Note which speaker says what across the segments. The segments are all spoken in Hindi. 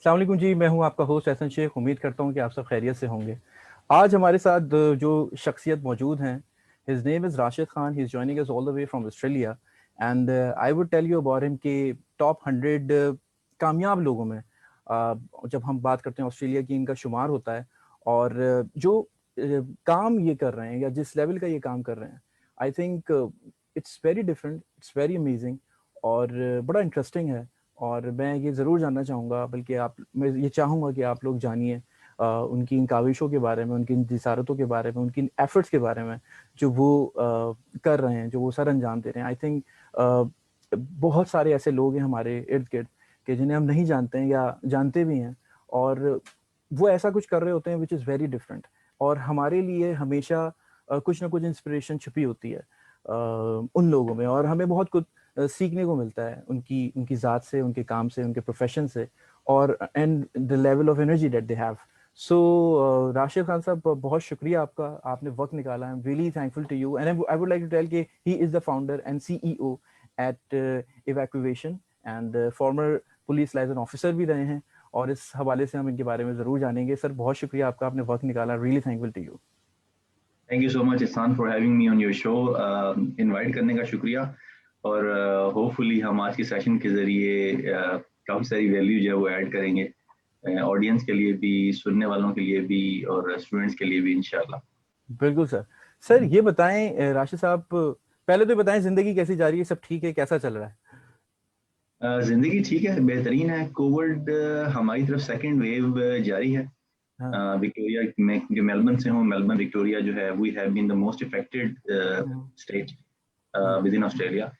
Speaker 1: अस्सलाम वालेकुम जी। मैं हूं आपका होस्ट एहसन शेख। उम्मीद करता हूं कि आप सब खैरियत से होंगे। आज हमारे साथ जो शख्सियत मौजूद हैं, his name is Rashid Khan. He is joining us all the way from Australia and I would tell you about him कि टॉप 100 कामयाब लोगों में जब हम बात करते हैं ऑस्ट्रेलिया की, इनका शुमार होता है। और जो काम ये कर रहे हैं या जिस लेवल का ये काम कर रहे हैं, I think it's very different, it's very amazing और बड़ा इंटरेस्टिंग है। और मैं ये ज़रूर जानना चाहूँगा, बल्कि आप, मैं ये चाहूँगा कि आप लोग जानिए उनकी इन काविशों के बारे में, उनकी इन जिसारतों के बारे में, उनकी इन एफर्ट्स के बारे में जो वो कर रहे हैं, जो वो सर अंजाम दे रहे हैं। आई थिंक बहुत सारे ऐसे लोग हैं हमारे इर्द गिर्द कि जिन्हें हम नहीं जानते हैं या जानते भी हैं, और वो ऐसा कुछ कर रहे होते हैं विच इज़ वेरी डिफरेंट। और हमारे लिए हमेशा कुछ ना कुछ इंस्पिरेशन छुपी होती है उन लोगों में, और हमें बहुत कुछ सीखने को मिलता है उनकी उनकी ज़ात से, उनके काम से, उनके प्रोफेशन से, और and the level of energy that they have. So Rashid Khan साहब, बहुत शुक्रिया आपका, आपने वक्त निकाला। I am really thankful to you and I would like to tell कि he is the founder and CEO at evacuation and former police liaison officer भी रहे हैं, और इस हवाले से हम इनके बारे में ज़रूर जानेंगे। सर, बहुत शुक्रिया आपका, आपने वक्त निकाला। Really thankful to you.
Speaker 2: Thank you so much Ehsan for having me on your show. Invite करने का शुक्रिया। और होपफुली हम आज के सेशन के ज़रिए काफ़ी सारी वैल्यू जो है वो ऐड करेंगे, ऑडियंस के लिए भी, सुनने वालों के लिए भी, और स्टूडेंट्स के लिए भी इंशाल्लाह।
Speaker 1: बिल्कुल सर। सर ये बताएं, राशिद साहब, पहले तो बताएं ज़िंदगी कैसी जा रही है, सब ठीक है, कैसा चल रहा है?
Speaker 2: ज़िंदगी ठीक है, बेहतरीन है। कोविड हमारी तरफ सेकेंड वेव जारी है।
Speaker 1: हाँ।
Speaker 2: विक्टोरिया में, जो मेलबर्न से हूँ, मेलबर्न विक्टोरिया जो है, we have been the most affected
Speaker 1: hmm,
Speaker 2: state
Speaker 1: hmm,
Speaker 2: within Australia.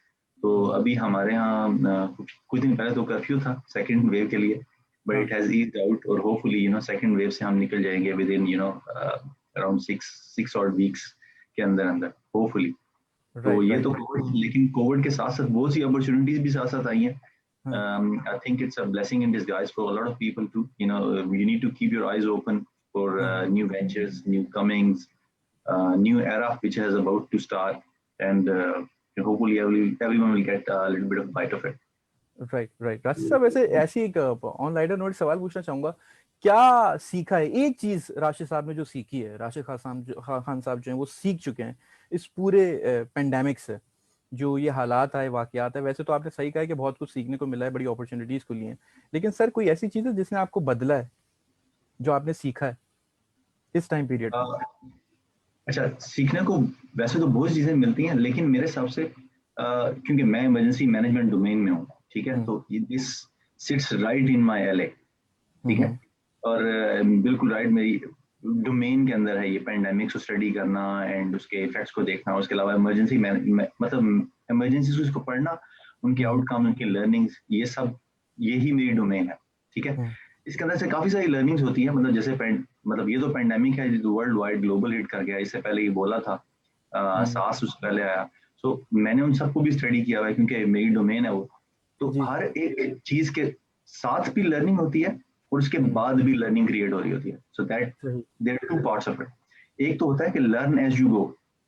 Speaker 2: तो
Speaker 1: हम्म,
Speaker 2: अभी हमारे यहाँ कुछ दिन पहले तो कर्फ्यू था सेकेंड वेव के लिए, बट
Speaker 1: हाँ।
Speaker 2: इट हैज़ ईज्ड आउट, और होपफुली सेकेंड वेव से हम निकल जाएंगे विद इन अराउंड सिक्स और वीक्स के अंदर अंदर, होपफुली। तो
Speaker 1: राइट,
Speaker 2: ये
Speaker 1: राइट,
Speaker 2: तो
Speaker 1: राइट।
Speaker 2: कोविड, लेकिन कोविड के साथ साथ बहुत सी अपॉर्चुनिटीज भी साथ साथ आई हैं।
Speaker 1: हाँ।
Speaker 2: I think it's a blessing in disguise for a lot of people too. You need to keep your eyes open for
Speaker 1: hmm.
Speaker 2: new ventures, new comings, new era which is about to start, and hopefully everyone will get a little bit of bite of it.
Speaker 1: Right, right. Rashid साहब, वैसे ऐसी एक ऑनलाइन नोट सवाल पूछना चाहूंगा। क्या सीखा है, एक चीज राशिद साहब ने जो सीखी है, राशिद खान साहब जो हैं वो सीख चुके हैं इस पूरे पेंडेमिक से, जो ये हालात आए, वाकयात है। वैसे तो आपने सही कहा है कि बहुत कुछ सीखने को मिला है, बड़ी अपॉर्चुनिटीज खुली हैं, लेकिन सर कोई ऐसी चीज है जिसने आपको बदला है, जो आपने सीखा है इस टाइम पीरियड में?
Speaker 2: Uh, अच्छा, सीखने को वैसे तो बहुत चीजें मिलती हैं, लेकिन मेरे हिसाब से क्योंकि मैं इमरजेंसी मैनेजमेंट डोमेन में हूँ, ठीक है,
Speaker 1: हम्म,
Speaker 2: तो this sits right in my LA, ठीक है।
Speaker 1: हम्म,
Speaker 2: और बिल्कुल राइट मेरी डोमेन के अंदर है ये पेंडेमिक्स को स्टडी करना एंड उसके इफेक्ट्स को देखना। उसके अलावा इमरजेंसी मतलब इमरजेंसी को पढ़ना, उनके
Speaker 1: हम्म,
Speaker 2: आउटकम, उनकी लर्निंग्स, ये सब यही मेरी डोमेन है, ठीक है।
Speaker 1: हम्म,
Speaker 2: इसके अंदर से काफ़ी सारी लर्निंग्स होती है, मतलब जैसे मतलब ये तो पेंडेमिक है जो वर्ल्ड वाइड ग्लोबल हिट कर गया, इससे पहले ये बोला था,
Speaker 1: हम्म,
Speaker 2: सास उससे पहले आया। सो मैंने उन सबको भी स्टडी किया हुआ है क्योंकि मेरी डोमेन है वो। तो
Speaker 1: जी।
Speaker 2: हर एक चीज़ के साथ भी लर्निंग होती है और उसके
Speaker 1: हम्म,
Speaker 2: बाद भी लर्निंग क्रिएट हो रही होती है। सो दैट
Speaker 1: सही।
Speaker 2: There two parts of it. एक तो होता है कि learn as you go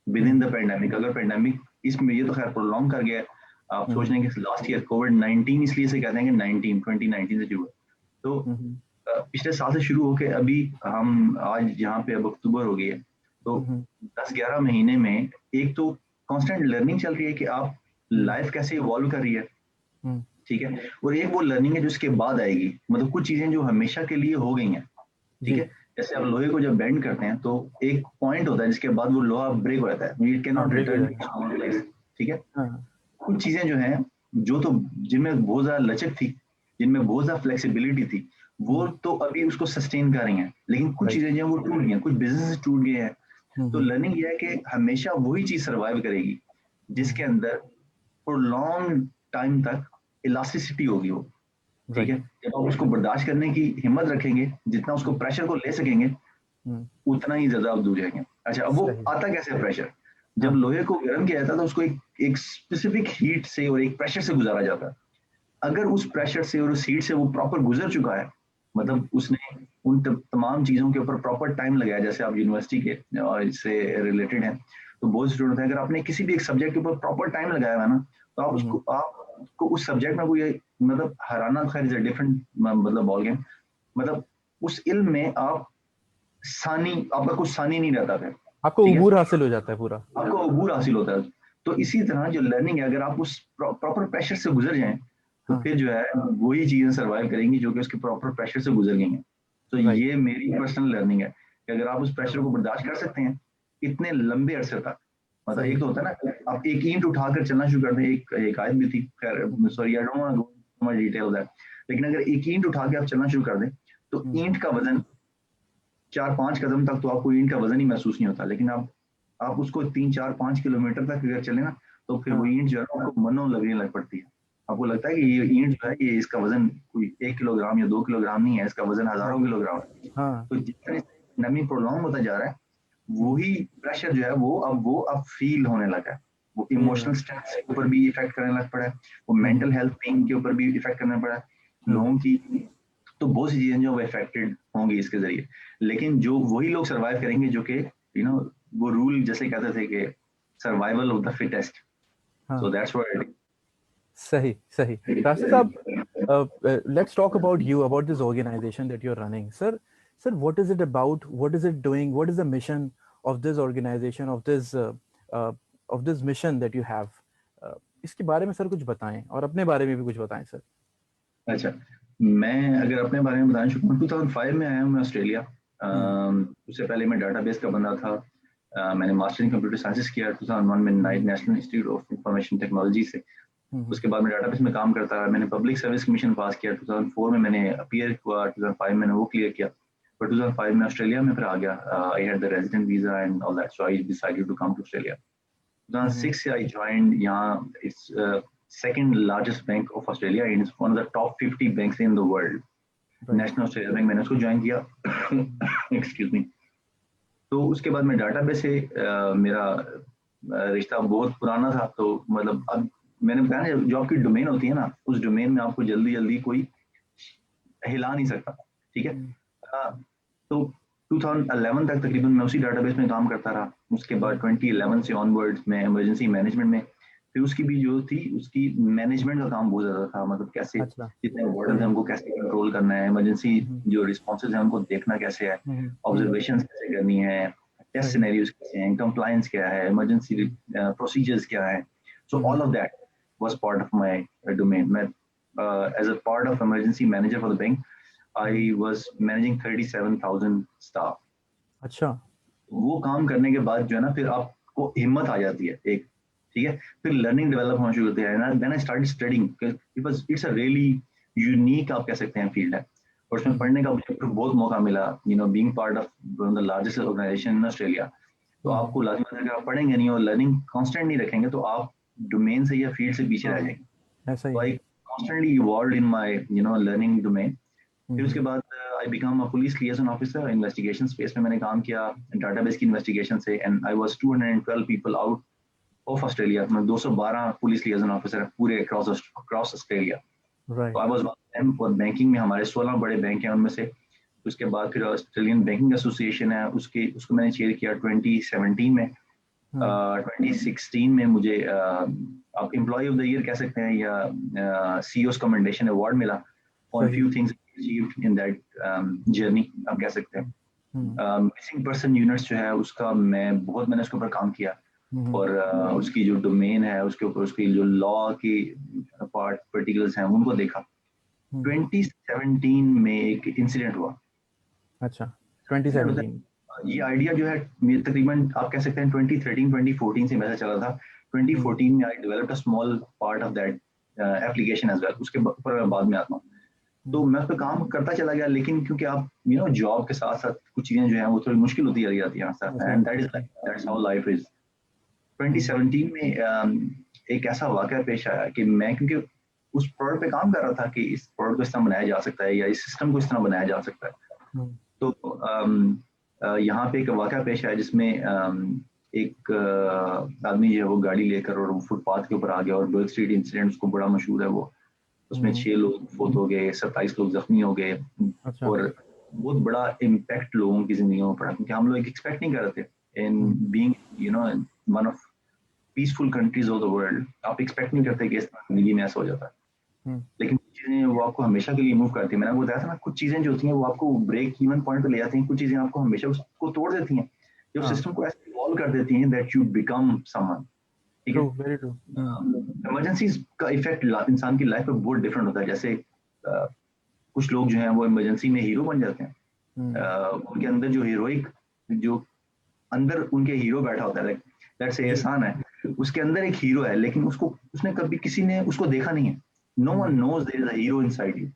Speaker 2: within
Speaker 1: hmm,
Speaker 2: the pandemic. अगर पेंडेमिक इसमें, ये तो खैर प्रोलॉन्ग कर गया है, आप सोच
Speaker 1: हम्म,
Speaker 2: रहे हैं कि लास्ट ईयर कोविड-19, इसलिए से कहते हैं कि 2019 से शुरू है। तो
Speaker 1: हम्म,
Speaker 2: पिछले साल से शुरू होके अभी हम आज यहाँ पे अब अक्टूबर हो गई है, तो
Speaker 1: हम्म,
Speaker 2: 10-11 महीने में एक तो कांस्टेंट लर्निंग चल रही है कि आप
Speaker 1: हम्म,
Speaker 2: लाइफ कैसे इवॉल्व कर रही है,
Speaker 1: हम्म,
Speaker 2: ठीक है। और एक वो लर्निंग है जो इसके बाद आएगी, मतलब कुछ चीजें जो हमेशा के लिए हो गई हैं, ठीक
Speaker 1: जी।
Speaker 2: है। जैसे आप लोहे को जब बेंड करते हैं तो एक पॉइंट होता है जिसके बाद वो लोहा ब्रेक हो जाता है, इट कैन
Speaker 1: हाँ,
Speaker 2: नॉट
Speaker 1: ब्रेक हो
Speaker 2: रिटर्न
Speaker 1: जाएगा।
Speaker 2: टू प्लेस, ठीक है।
Speaker 1: हाँ।
Speaker 2: कुछ चीजें जो हैं, जो तो जिनमें बहुत ज्यादा लचक थी, जिनमें बहुत ज्यादा फ्लेक्सिबिलिटी थी, वो
Speaker 1: हम्म,
Speaker 2: तो अभी उसको सस्टेन कर रही हैं, लेकिन कुछ
Speaker 1: राइट।
Speaker 2: चीजें जो हैं वो टूट गई हैं, कुछ बिजनेस टूट गए हैं। तो
Speaker 1: हम्म,
Speaker 2: लर्निंग ये है कि हमेशा वही चीज सर्वाइव करेगी जिसके
Speaker 1: हम्म,
Speaker 2: अंदर फॉर लॉन्ग टाइम तक इलास्टिसिटी होगी वो, ठीक
Speaker 1: राइट।
Speaker 2: है। जब आप उसको बर्दाश्त करने की हिम्मत रखेंगे, जितना उसको
Speaker 1: हम्म,
Speaker 2: प्रेशर को ले सकेंगे,
Speaker 1: हम्म,
Speaker 2: उतना ही ज्यादा आप दूर जाएंगे। अच्छा, अब वो
Speaker 1: सही।
Speaker 2: आता कैसे है प्रेशर? जब
Speaker 1: हाँ।
Speaker 2: लोहे को गर्म किया जाता है तो उसको एक स्पेसिफिक हीट से और एक प्रेशर से गुजारा जाता है। अगर उस प्रेशर से और उस हीट से वो प्रॉपर गुजर चुका है,
Speaker 1: हम्म,
Speaker 2: मतलब उसने उन तमाम चीज़ों के ऊपर प्रॉपर टाइम लगाया, जैसे आप यूनिवर्सिटी के और इससे रिलेटेड हैं, तो बहुत स्टूडेंट हैं, अगर आपने किसी भी एक सब्जेक्ट के ऊपर प्रॉपर टाइम लगाया हुआ है ना, तो
Speaker 1: हम्म,
Speaker 2: आप उसको उस सब्जेक्ट में कोई, मतलब हराना खैर इज अ डिफरेंट मतलब बॉल गेम, मतलब उस इल्म में आपका कुछ सानी नहीं रहता फिर,
Speaker 1: आपको
Speaker 2: ठीक है,
Speaker 1: उबूर हासिल हो जाता है पूरा।
Speaker 2: आपको अबूर हासिल होता है। तो इसी तरह जो लर्निंग है, अगर आप उस प्रॉपर प्रेशर से गुजर जाएं तो
Speaker 1: हाँ,
Speaker 2: फिर जो है वही चीजें सर्वाइव करेंगी जो कि उसके प्रॉपर प्रेशर से गुजर गई हैं। तो
Speaker 1: राइट।
Speaker 2: ये मेरी पर्सनल लर्निंग है कि अगर आप उस प्रेशर को बर्दाश्त कर सकते हैं इतने लंबे अरसे तक, मतलब
Speaker 1: सही।
Speaker 2: एक तो होता है ना आप एक ईंट उठाकर चलना शुरू कर दें, एक आयत भी थी, खैर sorry I don't want to go much detail that, लेकिन अगर एक ईंट उठा के आप चलना शुरू कर दें तो ईंट का वजन 4-5 कदम तक तो आपको ईंट का वजन ही महसूस नहीं होता, लेकिन आप उसको 3-4-5 किलोमीटर तक अगर चले ना तो फिर वो
Speaker 1: हाँ,
Speaker 2: ईंट जो है आपको मनो लगने लग पड़ती है। आपको लगता है कि ये ईंट जो है ये इसका वजन कोई 1 किलोग्राम या 2 किलोग्राम नहीं है, इसका वजन हजारों
Speaker 1: राइट।
Speaker 2: किलोग्राम है।
Speaker 1: हाँ।
Speaker 2: तो जितने नमी प्रोलॉन्ग होता जा रहा है
Speaker 1: हम्म,
Speaker 2: वही प्रेशर जो है वो अब फील होने लगा है। वो
Speaker 1: फील
Speaker 2: इमोशनल
Speaker 1: होना।
Speaker 2: स्ट्रेस के ऊपर भी इफेक्ट करने लग पड़ा है, वो
Speaker 1: हम्म,
Speaker 2: मेंटल हेल्थ पेन के ऊपर भी इफेक्ट करना पड़ा है
Speaker 1: हम्म,
Speaker 2: लोगों की। तो बहुत सी चीजें जो वो अफेक्टेड होंगी इसके जरिए, लेकिन जो वही लोग सर्वाइव करेंगे जो कि वो रूल जैसे कहते थे कि सर्वाइवल ऑफ द फिटेस्ट,
Speaker 1: हाँ।
Speaker 2: सो दैट्स व्हाट
Speaker 1: सही, सही। राशिद साहब, let's talk about you, about this organization that you're running. Sir, what is it about? What is it doing? What is the mission of this organization, uh, of this mission that you have? इसके बारे में सर कुछ बताएं और अपने बारे में भी कुछ बताएं सर।
Speaker 2: अच्छा, मैं अगर अपने बारे में बताना शुरू करूँ, 2005 में आया हूँ मैं ऑस्ट्रेलिया।
Speaker 1: हम्म,
Speaker 2: उससे पहले मैं डाटाबेस का बंदा था। मैंने मास्टर इन कंप्यूटर साइंसेस किया 2001 में national institute of information technology से।
Speaker 1: हम्म,
Speaker 2: उसके बाद मैं डाटाबेस में काम करता रहा। मैंने पब्लिक सर्विस कमीशन पास किया 2004 में, मैंने अपीयर हुआ 2005 में, मैंने वो क्लियर किया। पर 2005 में ऑस्ट्रेलिया में फिर आ गया। I had the resident visa and all that, so I decided to come to Australia. 2006 से I joined यहाँ, it's second largest bank of Australia and it's one of the top 50 banks in the world,
Speaker 1: right.
Speaker 2: National Australia bank, मैंने उसको ज्वाइन किया। Excuse me. तो उसके बाद मैं डाटाबेस से मेरा रिश्ता बहुत पुराना था। तो मतलब अब मैंने बताया ना, जो आपकी डोमेन होती है ना, उस डोमेन में आपको जल्दी जल्दी कोई हिला नहीं सकता, ठीक है। तो 2011 तक तकरीबन मैं उसी डाटाबेस में काम करता रहा। उसके बाद 2011 से ऑनवर्ड्स मैं इमरजेंसी मैनेजमेंट में, फिर उसकी भी जो थी उसकी मैनेजमेंट का काम बहुत ज़्यादा था, मतलब कैसे
Speaker 1: अच्छा।
Speaker 2: जितने वार्डन
Speaker 1: सही।
Speaker 2: है उनको कैसे कंट्रोल करना है, इमरजेंसी
Speaker 1: हम्म,
Speaker 2: जो रिस्पॉन्सेज हैं उनको देखना कैसे है,
Speaker 1: हम्म,
Speaker 2: ऑब्जर्वेशन कैसे करनी है, टेस्ट
Speaker 1: सही।
Speaker 2: सिनेरियोज कैसे हैं, कंप्लायंस क्या है, इमरजेंसी प्रोसीजर्स क्या है। So all of that was part of my domain. मैं as a part of emergency manager for the bank I was managing 37,000 staff।
Speaker 1: अच्छा।
Speaker 2: वो काम करने के बाद जो है ना, फिर आपको हिम्मत आ जाती है एक, ठीक है। फिर लर्निंग डेवलप होना शुरू होती है। Then I started studying, it's a really unique आप कह सकते हैं फील्ड है, और उसमें पढ़ने का मुझे बहुत मौका मिला, being part of the largest organisation in Australia. तो आपको लाजमी है, अगर आप पढ़ेंगे नहीं और लर्निंग कांस्टेंट नहीं रखेंगे तो आप डोमेन से या फील्ड से पीछे रह जाएंगे।
Speaker 1: ऐसा ही
Speaker 2: तो
Speaker 1: है।
Speaker 2: I constantly evolved in my learning domain. फिर उसके बाद I become a police liaison officer investigation space में, मैंने काम किया डाटाबेस की इन्वेस्टिगेशन से, and I was 212 people out of Australia. मैं 212 पुलिस लिएजन ऑफिसर पूरे अक्रॉस ऑस्ट्रेलिया। तो
Speaker 1: राइट।
Speaker 2: आई वाज और बैंकिंग में हमारे 16 बड़े बैंक हैं उनमें से। उसके बाद फिर ऑस्ट्रेलियन बैंकिंग एसोसिएशन है, उसको मैंने चेयर किया 2017 में। 2016 में मुझे आप एम्प्लॉय ऑफ द ईयर कह सकते हैं या सीईओ's कमेंडेशन अवार्ड मिला ऑन
Speaker 1: सही।
Speaker 2: Few things achieved in that journey, आप कह सकते हैं। मिसिंग पर्सन यूनिट्स जो है उसका मैंने उसके ऊपर काम किया, और उसकी जो डोमेन है उसके ऊपर उसकी जो लॉ की पार्ट पर्टिकुलर्स हैं उनको देखा। 2017 में एक इंसिडेंट हुआ।
Speaker 1: अच्छा।
Speaker 2: इंसिडेंट होता
Speaker 1: 2017।
Speaker 2: है, ये आइडिया जो है तकरीबन आप कह सकते हैं 2013-2014 से वैसा चला था। 2014 में I developed a small part of that application as well, उसके ऊपर मैं बाद में आता हूँ। तो मैं उस पर काम करता चला गया, लेकिन क्योंकि आप जॉब के साथ साथ कुछ चीजें जो है वो थोड़ी मुश्किल होती चली जाती है, and that's how life is. 2017 में एक ऐसा वाकया पेश आया कि मैं, क्योंकि उस प्रोडक्ट पे काम कर रहा था कि इस प्रोडक्ट को इस तरह बनाया जा सकता है या इस सिस्टम को इस तरह बनाया जा सकता है। तो यहाँ पे एक वाकया पेश आया जिसमें एक आदमी जो है वो गाड़ी लेकर और वो फुटपाथ के ऊपर आ गया, और बर्ग स्ट्रीट इंसिडेंट उसको बड़ा मशहूर है वो। उसमें 6 लोग फौत हो गए, 27 लोग जख्मी हो गए,
Speaker 1: अच्छा।
Speaker 2: और बहुत बड़ा इम्पैक्ट लोगों की जिंदगियों में पड़ा, क्योंकि हम लोग एक्सपेक्ट नहीं कर रहे थे in being one of peaceful countries of the world. आप एक्सपेक्ट नहीं करते कि इस तरह जिंदगी में ऐसा हो जाता है। लेकिन कुछ चीजें वो आपको हमेशा के लिए मूव करती है। मैंने आपको बताया था ना, कुछ चीजें जो होती हैं वो आपको ब्रेक इवन पॉइंट पे ले जाती हैं, कुछ चीजें आपको हमेशा उसको तोड़ देती हैं, जो
Speaker 1: हाँ,
Speaker 2: सिस्टम को ऐसे इवॉल्व कर देती हैं दैट यू बिकम समवन। ठीक
Speaker 1: ट्रू,
Speaker 2: है।
Speaker 1: Very true.
Speaker 2: इमरजेंसीज का इफेक्ट इंसान की लाइफ पे बहुत डिफरेंट होता है। जैसे कुछ लोग जो हैं वो इमरजेंसी में हीरो बन जाते हैं। उनके अंदर जो हीरोइक, जो अंदर उनके हीरो बैठा होता है, लाइक लेट्स से
Speaker 1: जी।
Speaker 2: एहसान है, उसके अंदर एक हीरो है, लेकिन उसको उसने कभी किसी ने उसको देखा नहीं है। No one knows there is a hero inside you.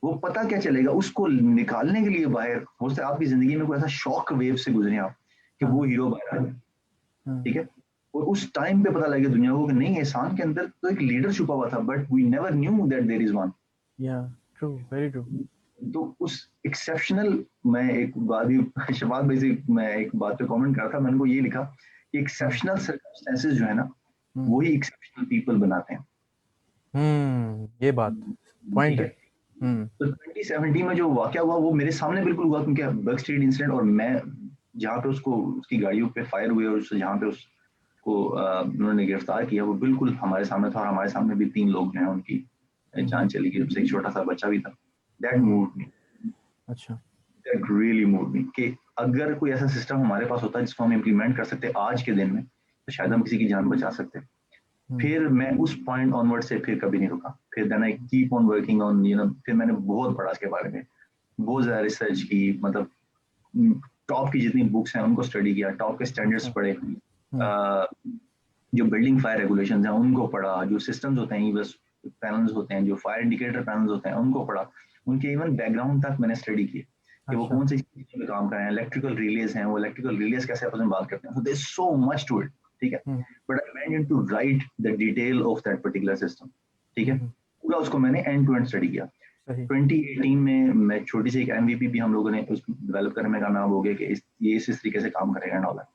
Speaker 2: वो पता क्या चलेगा उसको निकालने के लिए बाहर, हो सकता है आपकी जिंदगी में कोई ऐसा शॉक वेव से गुजरे आप कि वो हीरो बाहर आ जाए। ठीक है। और उस टाइम पे पता लगे दुनिया को कि नहीं, एहसान के अंदर तो एक लीडर छुपा हुआ था, but we never knew that there is one.
Speaker 1: Yeah, true, very true.
Speaker 2: तो उस एक्सेप्शनल, मैं एक बात भी शबाद भाई से मैं एक बात पे कमेंट करा था, मैंने को ये लिखा कि एक्सेप्शनल सर्कमस्टेंसेस जो है ना, वही एक्सेप्शनल पीपल बनाते हैं।
Speaker 1: ये बात पॉइंट
Speaker 2: ठीक
Speaker 1: है।
Speaker 2: है। तो 2017 में जो वाकया हुआ वो मेरे सामने बिल्कुल हुआ, क्योंकि बर्ग स्ट्रीट इंसिडेंट, और मैं जहाँ पे उसको उसकी गाड़ियों पे फायर हुए और उससे जहाँ पे उसको उन्होंने गिरफ्तार किया, वो बिल्कुल हमारे सामने था, और हमारे सामने भी 3 लोग जो हैं उनकी जान चली गई, उससे एक छोटा सा बच्चा भी था। दैट मूव्ड मी,
Speaker 1: अच्छा।
Speaker 2: दैट रियली मूव्ड मी, कि अगर कोई ऐसा सिस्टम हमारे पास होता जिसको हम इम्प्लीमेंट कर सकते आज के दिन में, तो शायद हम किसी की जान बचा सकते। फिर मैं उस पॉइंट ऑनवर्ड से फिर कभी नहीं रुका। फिर then I keep on working on, फिर मैंने बहुत पढ़ा इसके बारे में, बहुत ज़्यादा रिसर्च की, मतलब टॉप की जितनी बुक्स हैं उनको स्टडी किया, टॉप के स्टैंडर्ड्स पढ़े, जो बिल्डिंग फायर रेगुलेशन हैं उनको पढ़ा, जो सिस्टम्स होते हैं, बस पैनल्स होते हैं, जो फायर इंडिकेटर पैनल्स होते हैं उनको पढ़ा, उनके इवन बैकग्राउंड तक मैंने स्टडी किए कि वो कौन सी चीज़ों में काम कर रहे हैं। इलेक्ट्रिकल रिलेज हैं, वो इलेक्ट्रिकल रिलेज कैसे आपस में बात करते हैं, there is so much to it. ठीक है। But I went into right the detail of that particular system. ठीक है। पूरा उसको मैंने एंड टू एंड स्टडी किया। 2018 में मैं छोटी सी एक MVP भी हम लोगों ने डेवलप करने में कामयाब हो गए कि ये इस तरीके से काम करेगा and all that.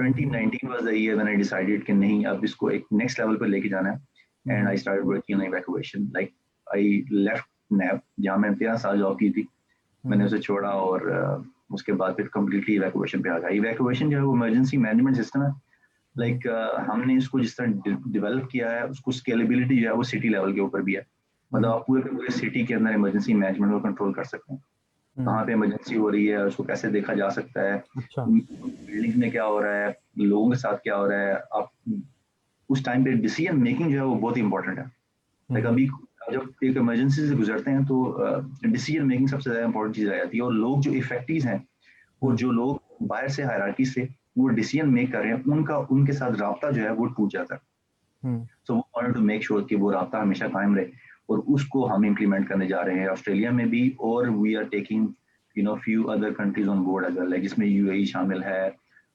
Speaker 2: 2019 was the year when I decided कि नहीं, अब इसको एक नेक्स्ट लेवल पे लेके जाना है, and I started working on evacuation. Like I left nap, जहाँ मैंने 13 साल जॉब की थी, मैंने उसे छोड़ा, और उसके बाद फिर कम्प्लीटली इवैक्यूएशन पे आ गया। इवैक्यूएशन जो है वो इमरजेंसी मैनेजमेंट सिस्टम है। लाइक हमने इसको जिस तरह डेवलप किया है, उसको स्केलेबिलिटी जो है वो सिटी लेवल के ऊपर भी है। मतलब आप पूरे के पूरे सिटी के अंदर इमरजेंसी मैनेजमेंट को कंट्रोल कर सकते हैं। कहाँ पे इमरजेंसी हो रही है, उसको कैसे देखा जा सकता है,
Speaker 1: अच्छा।
Speaker 2: बिल्डिंग में क्या हो रहा है, लोगों के साथ क्या हो रहा है। आप उस टाइम पे डिसीजन मेकिंग जो है वो बहुत ही इंपॉर्टेंट है। लाइक अभी जब एक इमरजेंसी से गुजरते हैं तो डिसीजन मेकिंग सबसे ज्यादा इंपॉर्टेंट चीज आ जाती है, और लोग जो इफेक्टिव हैं, और जो लोग बाहर से हायरार्की से वो डिसीजन मेक कर रहे हैं, उनका उनके साथ राब्ता जो है वो टूट जाता है। सो वो वांटेड टू मेक श्योर कि वो राब्ता हमेशा कायम रहे, और उसको हम इम्प्लीमेंट करने जा रहे हैं ऑस्ट्रेलिया में भी, और we are taking few other countries on board as well, जिसमें UAE शामिल है,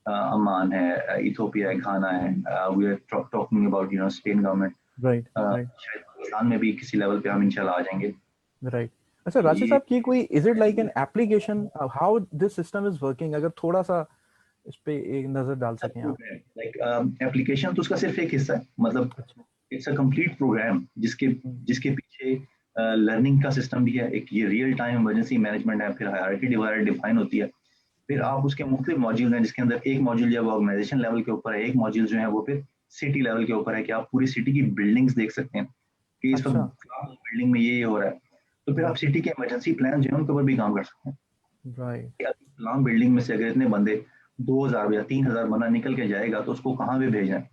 Speaker 2: अमान है, इथोपिया है, घाना है, we are talking about Spain government,
Speaker 1: right, right,
Speaker 2: शायद पाकिस्तान में भी किसी लेवल पे हम इंशाल्लाह आ जाएंगे।
Speaker 1: राइट। अच्छा राशिद
Speaker 2: ये
Speaker 1: साहब, की कोई is it like an application, how this system is working, अगर थोड़ा सा इस पे एक नजर डाल सकें आप।
Speaker 2: लाइक एप्लीकेशन तो उसका सिर्फ एक हिस्सा है, मतलब
Speaker 1: अच्छा।
Speaker 2: इट्स अ कंप्लीट प्रोग्राम जिसके जिसके पीछे लर्निंग का सिस्टम भी है, एक ये रियल टाइम इमरजेंसी मैनेजमेंट है, फिर हायरार्की डिवाइड डिफाइन होती है, फिर आप उसके मुख्तलिफ मॉड्यूल हैं, जिसके अंदर एक मॉड्यूल जो है वो ऑर्गेनाइजेशन लेवल के ऊपर है, एक मॉड्यूल जो है वो फिर सिटी लेवल के ऊपर है, कि आप पूरी सिटी की बिल्डिंग्स देख सकते हैं कि इस वक्त
Speaker 1: अच्छा।
Speaker 2: बिल्डिंग में ये हो रहा है। तो फिर आप सिटी के इमरजेंसी प्लान जो है उनके ऊपर भी काम कर सकते हैं।
Speaker 1: राइट।
Speaker 2: इस्लाम बिल्डिंग में से अगर इतने बंदे 2000 या 3000 बंदा निकल के जाएगा, तो उसको कहाँ पे भेजना है,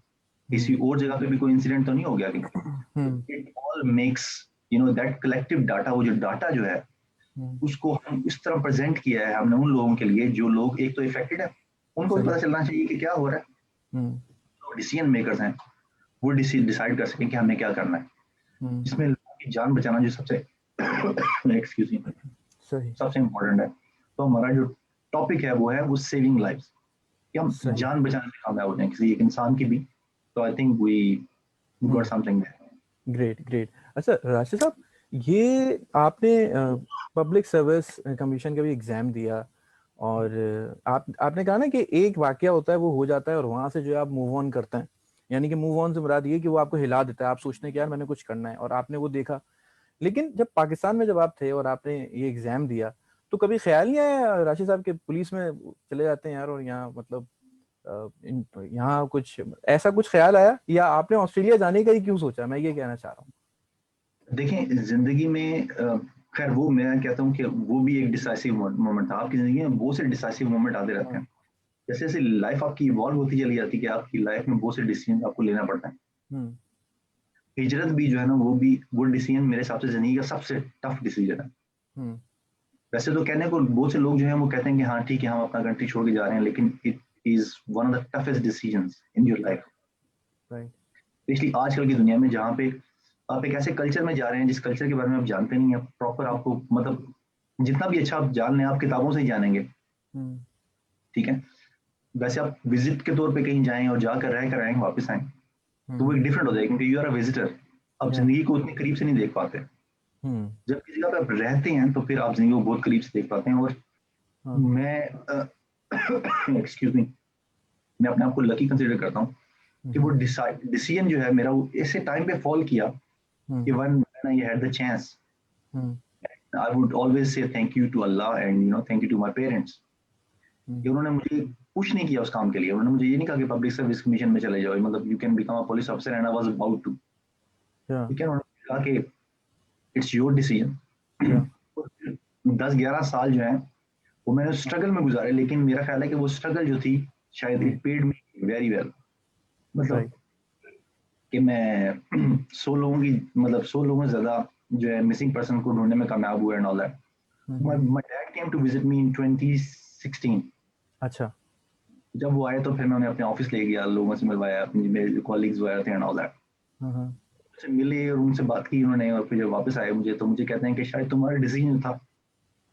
Speaker 2: किसी और जगह पे भी कोई इंसिडेंट तो नहीं हो गया कहीं। It all makes that collective data, वो जो डाटा जो है उसको हम इस तरह प्रेजेंट किया है हमने उन लोगों के लिए जो लोग एक तो इफेक्टेड है, उनको भी पता चलना चाहिए कि क्या हो रहा है, जो डिसीजन मेकर्स हैं वो डिसाइड कर सकें कि हमें क्या करना है, जिसमें लोगों की जान बचाना जो सबसे एक्सक्यूज मी
Speaker 1: सही,
Speaker 2: सबसे इम्पोर्टेंट है। तो हमारा जो टॉपिक है वो सेविंग लाइव्स, कि हम
Speaker 1: सही।
Speaker 2: जान बचाने में कामयाब हो जाएं किसी एक इंसान की भी। तो I think we got something there.
Speaker 1: Great, great. अच्छा राशिद साहब, ये आपने पब्लिक सर्विस कमीशन का भी एग्जाम दिया, और आपने कहा ना कि एक वाकया होता है वो हो जाता है, और वहां से जो है आप मूव ऑन करते हैं, यानी कि मूव ऑन से मुराद ये कि वो आपको हिला देता है, आप सोचते हैं कि यार मैंने कुछ करना है, और आपने वो देखा। लेकिन जब पाकिस्तान में जब आप थे और आपने ये एग्जाम दिया, तो कभी ख्याल नहीं आया राशिद साहब के पुलिस में चले जाते हैं यार, और यहाँ मतलब यहाँ कुछ ऐसा कुछ ख्याल आया, या आपने ऑस्ट्रेलिया जाने का ही क्यों सोचा, मैं ये कहना चाह रहा हूँ।
Speaker 2: देखें जिंदगी में खैर वो मैं कहता हूँ कि वो भी एक डिसाइसिव मोमेंट था। आपकी जिंदगी में बहुत से डिसाइसिव मोमेंट आते रहते हैं। जैसे जैसे लाइफ आपकी इवॉल्व होती चली जाती है कि आपकी लाइफ में बहुत से डिसीजन आपको लेना पड़ता है।
Speaker 1: हम्म
Speaker 2: हिजरत भी जो है ना वो डिसीजन मेरे हिसाब से जिंदगी का सबसे टफ डिसीजन है।
Speaker 1: हम्म
Speaker 2: वैसे तो कहने को बहुत से लोग जो हैं वो कहते हैं कि हाँ ठीक है हम अपना कंट्री छोड़ के जा रहे हैं, लेकिन it is one of the toughest decisions in your life.
Speaker 1: Right
Speaker 2: इसलिए आजकल की दुनिया में जहाँ पे आप एक ऐसे कल्चर में जा रहे हैं जिस कल्चर के बारे में आप जानते नहीं है प्रॉपर, आपको मतलब जितना भी अच्छा आप जान लें आप किताबों से ही जानेंगे,
Speaker 1: हम्म
Speaker 2: ठीक है। वैसे आप विजिट के तौर पे कहीं जाएं और जाकर रह कर आएंगे वापस आएं तो वो
Speaker 1: हम्म
Speaker 2: एक डिफरेंट हो जाएगा, क्योंकि यू आर अ विजिटर। आप
Speaker 1: या
Speaker 2: जिंदगी को उतनी करीब से नहीं देख पाते।
Speaker 1: हम्म
Speaker 2: जब किसी जगह पे आप रहते हैं तो फिर आप जिंदगी को बहुत करीब से देख पाते हैं। और
Speaker 1: हाँ
Speaker 2: मैं एक्सक्यूज मी, मैं अपने आप को लकी कंसिडर करता हूँ कि वो
Speaker 1: हम्म
Speaker 2: डिसीजन जो है मेरा वो ऐसे टाइम पे फॉल किया कि
Speaker 1: हम्म
Speaker 2: when I had the chance,
Speaker 1: hmm
Speaker 2: I would always say thank you to Allah and thank you to my parents कि
Speaker 1: हम्म
Speaker 2: उन्होंने मुझे पुश नहीं किया उस काम के लिए। उन्होंने मुझे ये नहीं कहा कि पब्लिक सर्विस कमीशन में चले जाओ, मतलब you can become a police officer and I was about to,
Speaker 1: या
Speaker 2: ठीक है। उन्होंने कहा कि इट्स योर डिसीजन।
Speaker 1: या
Speaker 2: 10-11 साल जो है वो मैंने स्ट्रगल में गुजारे, लेकिन मेरा ख्याल है कि वो स्ट्रगल जो थी शायद it paid me very well. मतलब
Speaker 1: राइट
Speaker 2: कि मैं 100 लोगों से ज्यादा जो है मिसिंग पर्सन को ढूंढने में कामयाब हुआ and all that. My dad came to visit me in 2016।
Speaker 1: अच्छा
Speaker 2: जब वो आए तो फिर मैं उन्हें अपने ऑफिस ले गया, लोगों से मिलवाया, अपने मेरे कॉलीग्स वगैरह थे एंड ऑल दैट।
Speaker 1: हाँ
Speaker 2: उनसे मिले और उनसे बात की उन्होंने, और फिर जब वापस आए मुझे तो मुझे कहते हैं कि शायद तुम्हारा डिसीजन था,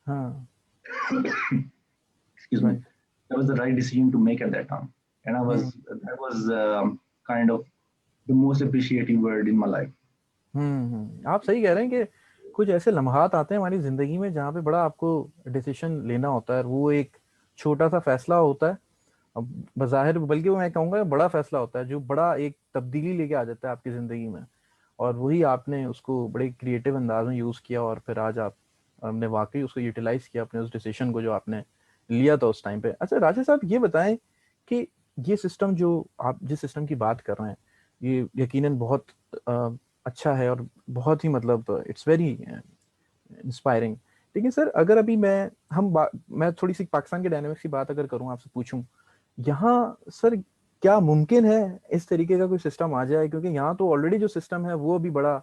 Speaker 1: हाँ
Speaker 2: excuse me,
Speaker 1: right
Speaker 2: that was the right decision to make at that time, and that was kind of the most appreciative word in my life।
Speaker 1: आप सही कह रहे हैं कि कुछ ऐसे लम्हात आते हैं हमारी जिंदगी में जहाँ पे बड़ा आपको डिसीजन लेना होता है, वो एक छोटा सा फैसला होता है, अब बज़ाहिर बल्कि वो मैं कहूँगा बड़ा फैसला होता है जो बड़ा एक तब्दीली लेके आ जाता है आपकी जिंदगी में, और वही आपने उसको बड़े क्रिएटिव अंदाज में यूज किया और फिर आज आप हमने वाकई उसको यूटिलाइज किया अपने उस डिसीजन को जो आपने लिया था उस टाइम पे। अच्छा राजेश साहब ये बताएं कि ये सिस्टम जो आप जिस सिस्टम की बात कर रहे हैं ये यकीनन बहुत अच्छा है और बहुत ही मतलब इट्स वेरी इंस्पायरिंग। लेकिन सर अगर अभी मैं थोड़ी सी पाकिस्तान के डायनामिक्स की बात अगर करूं आपसे पूछूं, यहाँ सर क्या मुमकिन है इस तरीके का कोई सिस्टम आ जाए, क्योंकि यहाँ तो ऑलरेडी जो सिस्टम है वो अभी बड़ा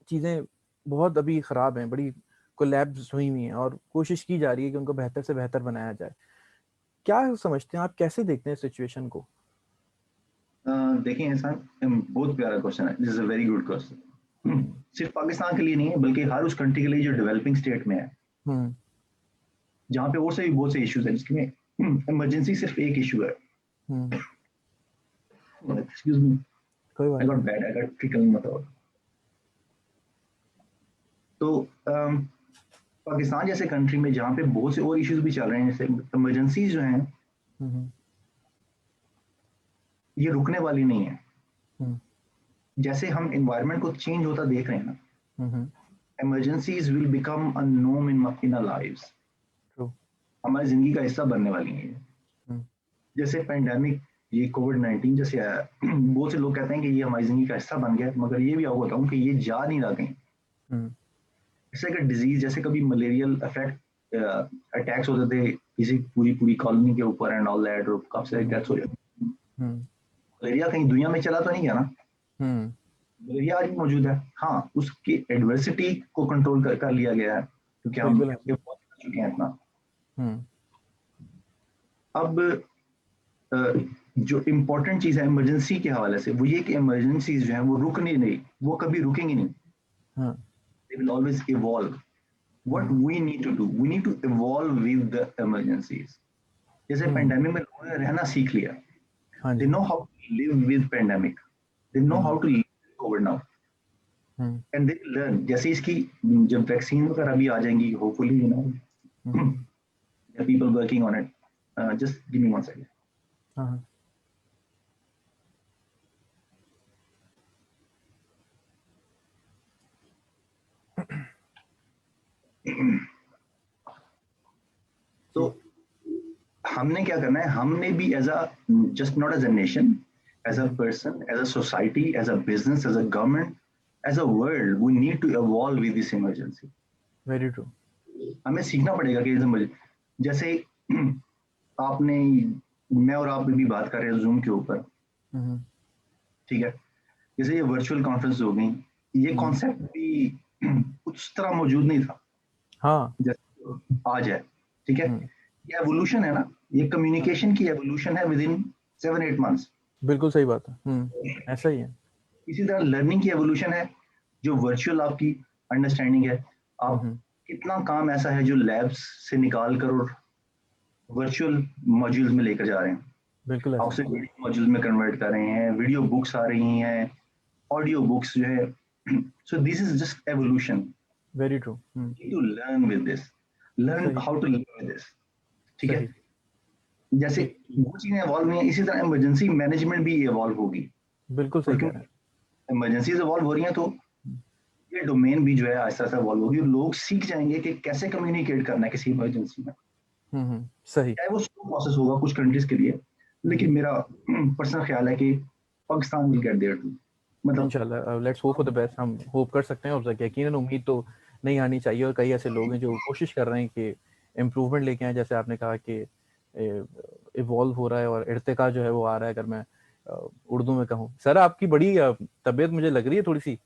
Speaker 1: चीज़ें बहुत अभी ख़राब हैं, बड़ी कोलैप्स हुई हुई हैं और कोशिश की जा रही है कि उनको बेहतर से बेहतर बनाया जाए। क्या समझते हैं आप, कैसे देखते हैं सिचुएशन को?
Speaker 2: देखिए इंसान, बहुत प्यारा क्वेश्चन है, this is a very good question.
Speaker 1: Hmm
Speaker 2: सिर्फ पाकिस्तान के लिए नहीं है बल्कि हर उस कंट्री के लिए जो डेवलपिंग स्टेट में है,
Speaker 1: हम्म
Speaker 2: जहाँ पे और से भी बहुत से इश्यूज हैं जिसमें इमरजेंसी सिर्फ एक इशू है।
Speaker 1: हम्म
Speaker 2: एक्सक्यूज मी,
Speaker 1: कोई
Speaker 2: आई
Speaker 1: बात
Speaker 2: गॉट
Speaker 1: नहीं।
Speaker 2: बैड, आई गॉट ट्रिकल मतलब। तो पाकिस्तान जैसे कंट्री में जहाँ पे बहुत से और इश्यूज भी चल रहे हैं, जैसे इमरजेंसीज जो हैं
Speaker 1: हम्म
Speaker 2: ये रुकने वाली नहीं है।
Speaker 1: हम्म
Speaker 2: जैसे हम एनवायरनमेंट को चेंज होता देख रहे हैं ना,
Speaker 1: hmm
Speaker 2: emergencies will become a norm in our lives,
Speaker 1: true
Speaker 2: हमारी जिंदगी का हिस्सा बनने वाली है।
Speaker 1: हम्म
Speaker 2: जैसे पेंडेमिक, ये कोविड-19 जैसे आया, बहुत से लोग कहते हैं कि ये हमारी जिंदगी का हिस्सा बन गया, मगर ये भी आपको बताऊं कि ये जा नहीं रहा कहीं।
Speaker 1: हम्म
Speaker 2: जैसे अगर डिजीज, जैसे कभी मलेरियल इफेक्ट अटैक्स होते थे किसी पूरी पूरी कॉलोनी के ऊपर एंड ऑल दैट, और काफी सारी डेथ्स हो जाती।
Speaker 1: हम्म
Speaker 2: मलेरिया कहीं दुनिया में चला तो नहीं गया ना,
Speaker 1: हम्म
Speaker 2: मलेरिया आज भी मौजूद है। हाँ, उसकी एडवर्सिटी को कंट्रोल कर लिया गया है क्योंकि हम
Speaker 1: बिल्कुल
Speaker 2: इसके बहुत कर चुके हैं इतना।
Speaker 1: हम्म
Speaker 2: अब जो इम्पोर्टेंट चीज है इमरजेंसी के हवाले से वो ये कि इमरजेंसी जो है वो रुकनी नहीं, वो कभी रुकेंगी नहीं,
Speaker 1: हाँ
Speaker 2: they will always evolve। What
Speaker 1: hmm
Speaker 2: we need to do, we need to evolve with the emergencies। जैसे
Speaker 1: हम्म
Speaker 2: पेंडेमिक में लोगों ने रहना सीख लिया,
Speaker 1: हाँ
Speaker 2: they
Speaker 1: ji
Speaker 2: know how to live with pandemic, they know how
Speaker 1: hmm
Speaker 2: to live with COVID now,
Speaker 1: hmm
Speaker 2: and they will learn। जैसे इसकी जब वैक्सीन वगैरह भी आ जाएंगी hopefully,
Speaker 1: hmm
Speaker 2: there are people working on it। just give me one second।
Speaker 1: हाँ हाँ
Speaker 2: तो
Speaker 1: जी
Speaker 2: हमने क्या करना है, हमने भी as a, just not as a nation, as a
Speaker 1: hmm
Speaker 2: person, as a society, as a business, as a government, as a world we need to evolve with this emergency.
Speaker 1: Very true.
Speaker 2: हमें सीखना पड़ेगा कि जैसे आपने, मैं और आप भी बात कर रहे हैं जूम के ऊपर, ठीक है, जैसे ये वर्चुअल कॉन्फ्रेंस हो गई, ये कॉन्सेप्ट भी उस तरह मौजूद नहीं था
Speaker 1: हाँ
Speaker 2: जैसे आज है, ठीक है, ये एवोल्यूशन है ना, ये कम्युनिकेशन की एवोल्यूशन है विद इन 7-8 months.
Speaker 1: बिल्कुल सही बात है. ऐसा ही है.
Speaker 2: इसी तरह लर्निंग की एवोल्यूशन है, जो वर्चुअल आपकी अंडरस्टैंडिंग है, आप कितना काम ऐसा है जो लैब्स से निकाल कर और वर्चुअल मॉड्यूल्स में लेकर जा रहे हैं,
Speaker 1: बिल्कुल
Speaker 2: आप उसे वीडियो मॉड्यूल्स में कन्वर्ट कर रहे हैं, वीडियो बुक्स आ रही हैं, ऑडियो बुक्स जो है, so this is just evolution.
Speaker 1: Very true.
Speaker 2: To learn with this, learn how to live with this, ठीक है. जैसे वो चीजें इवॉल्व हुई हैं, इसी तरह इमरजेंसी मैनेजमेंट भी इवॉल्व होगी.
Speaker 1: बिल्कुल सही कह रहे हैं.
Speaker 2: इमरजेंसीज इवॉल्व हो रही हैं तो ये डोमेन भी जो है आहिस्ता आहिस्ता इवॉल्व होगी, लोग सीख जाएंगे कि कैसे कम्युनिकेट करना है किसी इमरजेंसी में.
Speaker 1: सही.
Speaker 2: चाहे वो स्लो प्रोसेस होगा कुछ कंट्रीज के लिए, लेकिन मेरा पर्सनल ख्याल है कि Pakistan will get there too. मतलब
Speaker 1: इंशाल्लाह, let's hope for the best. हम होप कर सकते हैं और यकीनन उम्मीद तो नहीं आनी चाहिए. और कई ऐसे लोग हैं जो कोशिश कर रहे हैं कि इम्प्रूवमेंट लेके आए. जैसे आपने कहा कि इवॉल्व हो रहा है और इर्तिका जो है वो आ रहा है. अगर मैं उर्दू में कहूँ, सर आपकी बड़ी तबीयत मुझे लग रही है थोड़ी सी,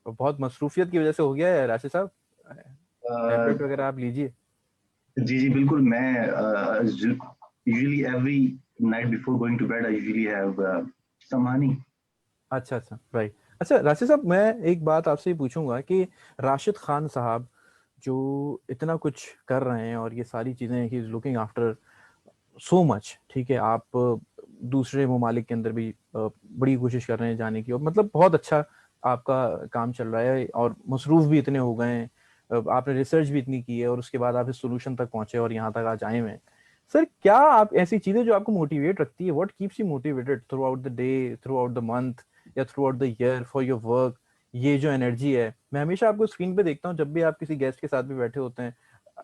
Speaker 1: बहुत मसरूफियत की वजह से हो गया है राशिद साहब. टैबलेट वगैरह आप लीजिए.
Speaker 2: जी जी बिल्कुल. मैं usually every night before going to bed I usually have some honey.
Speaker 1: अच्छा अच्छा, राइट. अच्छा राशिद साहब, मैं एक बात आपसे पूछूंगा कि राशिद खान साहब जो इतना कुछ कर रहे हैं और ये सारी चीज़ें, he is looking after so much, ठीक है, आप दूसरे ममालिक के अंदर भी बड़ी कोशिश कर रहे हैं जाने की, और मतलब बहुत अच्छा आपका काम चल रहा है और मसरूफ़ भी इतने हो गए हैं. आपने रिसर्च भी इतनी की है और उसके बाद आप इस सोल्यूशन तक पहुंचे और यहाँ तक आज आए हुए हैं. सर क्या आप ऐसी चीज़ें जो आपको मोटिवेट रखती है, what keeps you motivated throughout the day, throughout the month या throughout the year for your work? ये जो एनर्जी है, मैं हमेशा आपको स्क्रीन पे देखता हूँ जब भी आप किसी गेस्ट के साथ भी बैठे होते हैं,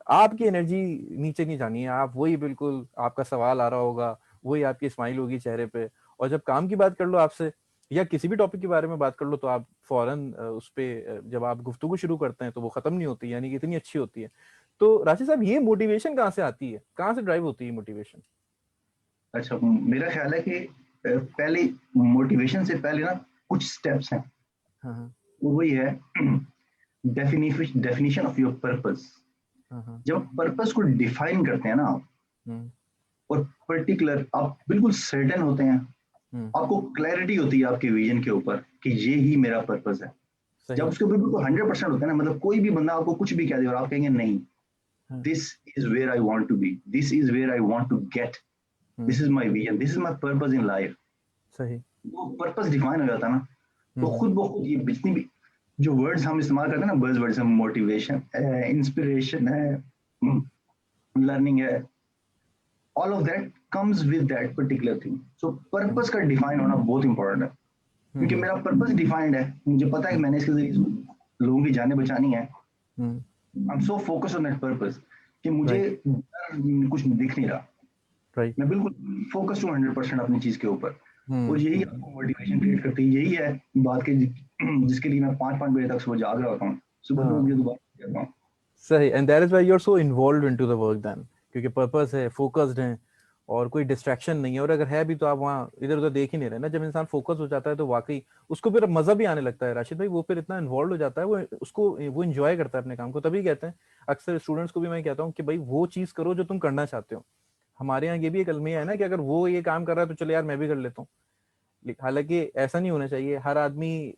Speaker 1: आपकी एनर्जी नीचे नहीं जानी है. आप वही बिल्कुल, आपका सवाल आ रहा होगा, वही आपकी स्माइल होगी चेहरे पे, और जब काम की बात कर लो आपसे या किसी भी टॉपिक के बारे में बात कर लो तो आप फौरन उस पे जब आप गुफ्तगू शुरू करते हैं तो वो खत्म नहीं होती, यानी कि इतनी अच्छी होती है. तो राशिद साहब, ये मोटिवेशन कहाँ से आती है, कहाँ से ड्राइव होती है मोटिवेशन?
Speaker 2: अच्छा, मेरा ख्याल है कि पहले मोटिवेशन से पहले ना कुछ स्टेप्स हैं.
Speaker 1: हाँ.
Speaker 2: वही है डेफिनेशन ऑफ योर पर्पस. जब पर्पस को डिफाइन करते हैं ना आप, और पर्टिकुलर आप बिल्कुल सर्टेन होते हैं, आपको क्लैरिटी होती है आपके विजन के ऊपर कि ये ही मेरा पर्पस है. जब उसके ऊपर बिल्कुल 100% होता है ना, मतलब कोई भी बंदा आपको कुछ भी कह दे और आप कहेंगे नहीं, this is where I want to be, this is where I want to get, this is my vision, this is my purpose in life.
Speaker 1: सही.
Speaker 2: वो पर्पस डिफाइन हो जाता है ना, तो खुद ब खुद ये जितनी भी जो वर्ड्स हम इस्तेमाल करते हैं ना, बज़ वर्ड्स, हम मोटिवेशन है, इंस्पिरेशन है, लर्निंग है, all of that comes with that particular thing. So purpose का डिफाइन होना बहुत इंपॉर्टेंट है, क्योंकि मेरा पर्पस डिफाइंड है, मुझे पता है कि मैंने इसके जरिए लोगों की जानें बचानी है. I am so focus on that purpose कि मुझे कुछ दिख नहीं रहा. मैं बिल्कुल फोकस हूँ 100% अपनी चीज के ऊपर, और यही आपको मोटिवेशन क्रिएट करती है. यही है बात के जिसके लिए मैं 5-5 बजे तक सुबह जाग रहा होता हूँ, सुबह 2 बजे दोबारा जाता हूँ.
Speaker 1: सही. And that is why you are so involved into the work then, क्योंकि पर्पस है, फोकस्ड है और कोई डिस्ट्रैक्शन नहीं है. और अगर है भी तो आप वहाँ इधर उधर देख ही नहीं रहे ना. जब इंसान फोकस हो जाता है तो वाकई उसको फिर मजा भी आने लगता है राशिद भाई. वो फिर इतना इन्वॉल्व हो जाता है, वो उसको वो एंजॉय करता है अपने काम को. तभी कहते हैं, अक्सर स्टूडेंट्स को भी मैं कहता हूँ कि भाई वो चीज करो जो तुम करना चाहते हो. हमारे यहाँ ये भी एक अलमिया है ना कि अगर वो ये काम कर रहा है तो चलो यार मैं भी कर लेता हूँ. हालांकि ऐसा नहीं होना चाहिए. हर आदमी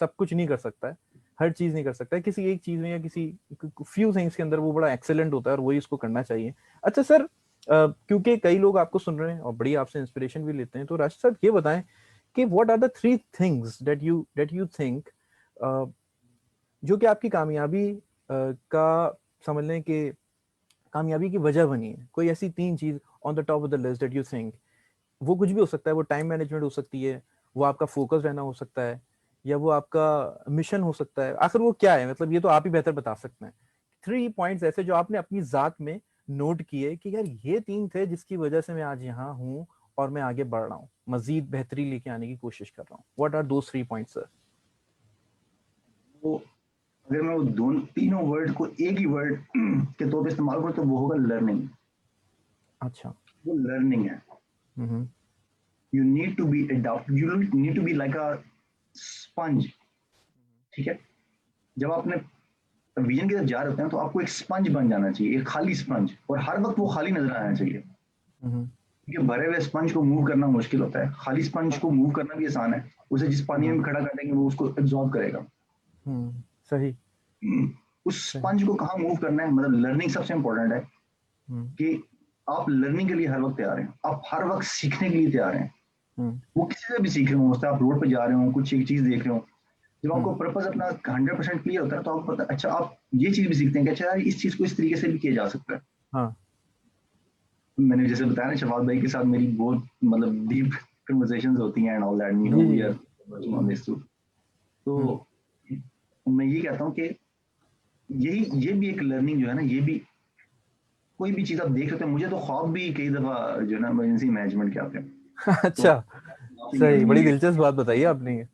Speaker 1: सब कुछ नहीं कर सकता है, हर चीज नहीं कर सकता है. किसी एक चीज में या किसी फ्यू थिंग्स के अंदर वो बड़ा एक्सेलेंट होता है और वही उसको करना चाहिए. अच्छा सर, क्योंकि कई लोग आपको सुन रहे हैं और बड़ी आपसे इंस्पिरेशन भी लेते हैं, तो राशिद साहब ये बताएं कि what are the 3 things that you think जो कि आपकी कामयाबी का, समझ लें कि कामयाबी की वजह बनी है. कोई ऐसी 3 चीज on the top of the list that you think. वो कुछ भी हो सकता है, वो टाइम मैनेजमेंट हो सकती है, वो आपका फोकस रहना हो सकता है, या वो आपका मिशन हो सकता है. आखिर वो क्या है, मतलब ये तो आप ही बेहतर बता सकते हैं. 3 पॉइंट्स ऐसे जो आपने अपनी जात में नोट किए कि यार ये 3 थे जिसकी वजह से मैं आज यहाँ हूँ और मैं आगे बढ़ रहा हूँ, मजीद बेहतरी लेके आने की कोशिश कर रहा हूँ. What are those 3 points sir?
Speaker 2: तो अगर मैं वो दोनों तीनों वर्ड को एक ही वर्ड के तौर पे इस्तेमाल करूँ तो वो होगा लर्निंग।
Speaker 1: अच्छा।
Speaker 2: वो लर्निंग है।
Speaker 1: Hmm.
Speaker 2: You need to be adopt, you need to be like a sponge. ठीक है, जब आपने विजन की तरफ जा रहे होते हैं तो आपको एक स्पंज बन जाना चाहिए, एक खाली स्पंज, और हर वक्त वो खाली नजर आना चाहिए।
Speaker 1: हम्म।
Speaker 2: क्योंकि भरे हुए स्पंज को मूव करना मुश्किल होता है, खाली स्पंज
Speaker 1: हाँ।
Speaker 2: को मूव करना भी आसान है। उसे जिस पानी
Speaker 1: हाँ।
Speaker 2: में खड़ा कर देंगे वो उसको एब्जॉर्ब करेगा।
Speaker 1: सही।
Speaker 2: उस
Speaker 1: सही।
Speaker 2: स्पंज को कहाँ मूव करना है, मतलब लर्निंग सबसे इंपॉर्टेंट है
Speaker 1: हम्म।
Speaker 2: कि आप लर्निंग के लिए हर वक्त तैयार हैं, आप हर वक्त सीखने के लिए तैयार हैं।
Speaker 1: हम्म।
Speaker 2: वो किसी से भी सीख रहे हो, उससे आप रोड पे जा रहे हो, कुछ एक चीज देख रहे हो, जब आपको
Speaker 1: हम्म।
Speaker 2: पर्पस अपना 100% क्लियर होता है तो आपको पता, अच्छा आप ये चीज भी सीखते हैं कि अच्छा यार इस चीज को इस तरीके से भी किया जा सकता है।
Speaker 1: हाँ।
Speaker 2: मैंने जैसे बताया ना, शफात भाई के साथ मेरी बहुत मतलब डीप कन्वर्सेशंस होती हैं and all that, you know
Speaker 1: जी
Speaker 2: वी
Speaker 1: जी
Speaker 2: आर
Speaker 1: जी।
Speaker 2: Working on
Speaker 1: hmm.
Speaker 2: This too. तो
Speaker 1: हम्म।
Speaker 2: मैं ये कहता हूँ कि ये भी एक लर्निंग जो है ना, ये भी कोई भी चीज आप देख रहे हो, मुझे तो ख्वाब भी कई दफा जो है ना इमरजेंसी मैनेजमेंट के आते हैं। तो
Speaker 1: अच्छा।
Speaker 2: laughing at
Speaker 1: सही, बड़ी
Speaker 2: me
Speaker 1: दिलचस्प बात बताई आपने ये।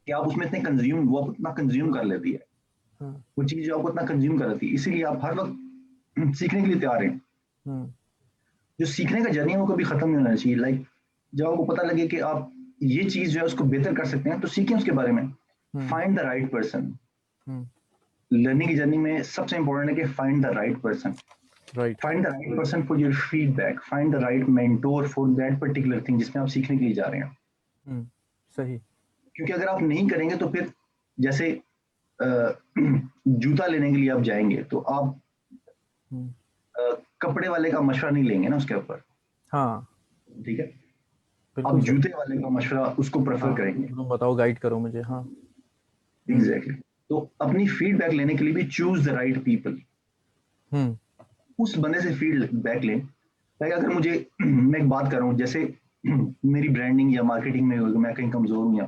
Speaker 2: कि आप उसमें इतने कंज्यूम, वो आप इतना कंज्यूम कर
Speaker 1: हाँ।
Speaker 2: लेती है,
Speaker 1: हाँ।
Speaker 2: वो चीज जो आपको इतना कंज्यूम कर लेती है, इसीलिए आप हर वक्त सीखने के लिए तैयार हैं।
Speaker 1: हम्म।
Speaker 2: जो सीखने का जर्नी है वो कभी खत्म नहीं होना चाहिए। लाइक जब आपको पता लगे कि आप ये चीज जो है उसको बेहतर कर सकते हैं तो सीखें उसके बारे में।
Speaker 1: Hmm.
Speaker 2: Find the right person.
Speaker 1: Hmm.
Speaker 2: Learning की जर्नी में सबसे इंपॉर्टेंट है कि find the right person.
Speaker 1: Right.
Speaker 2: Find the right person for your feedback, find the right mentor for that particular thing जिसमें आप सीखने के लिए जा रहे हैं।
Speaker 1: हम्म। सही।
Speaker 2: क्योंकि अगर आप नहीं करेंगे तो फिर जैसे जूता लेने के लिए आप जाएंगे तो आप
Speaker 1: हम्म।
Speaker 2: कपड़े वाले का मशवरा नहीं लेंगे ना उसके ऊपर।
Speaker 1: हाँ।
Speaker 2: ठीक है, आप
Speaker 1: बिल्कुल सही।
Speaker 2: जूते वाले का मशवरा उसको प्रेफर
Speaker 1: हाँ,
Speaker 2: करेंगे।
Speaker 1: तुम बताओ, गाइड करो मुझे। हाँ। हम्म।
Speaker 2: Exactly exactly. तो अपनी फीडबैक लेने के लिए भी choose the right people.
Speaker 1: Hmm.
Speaker 2: उस बंदे से फीडबैक लें। लाइक अगर मुझे मैं एक बात कर रहा हूँ, जैसे मेरी ब्रांडिंग या मार्केटिंग में मैं कहीं कमजोर हूँ, या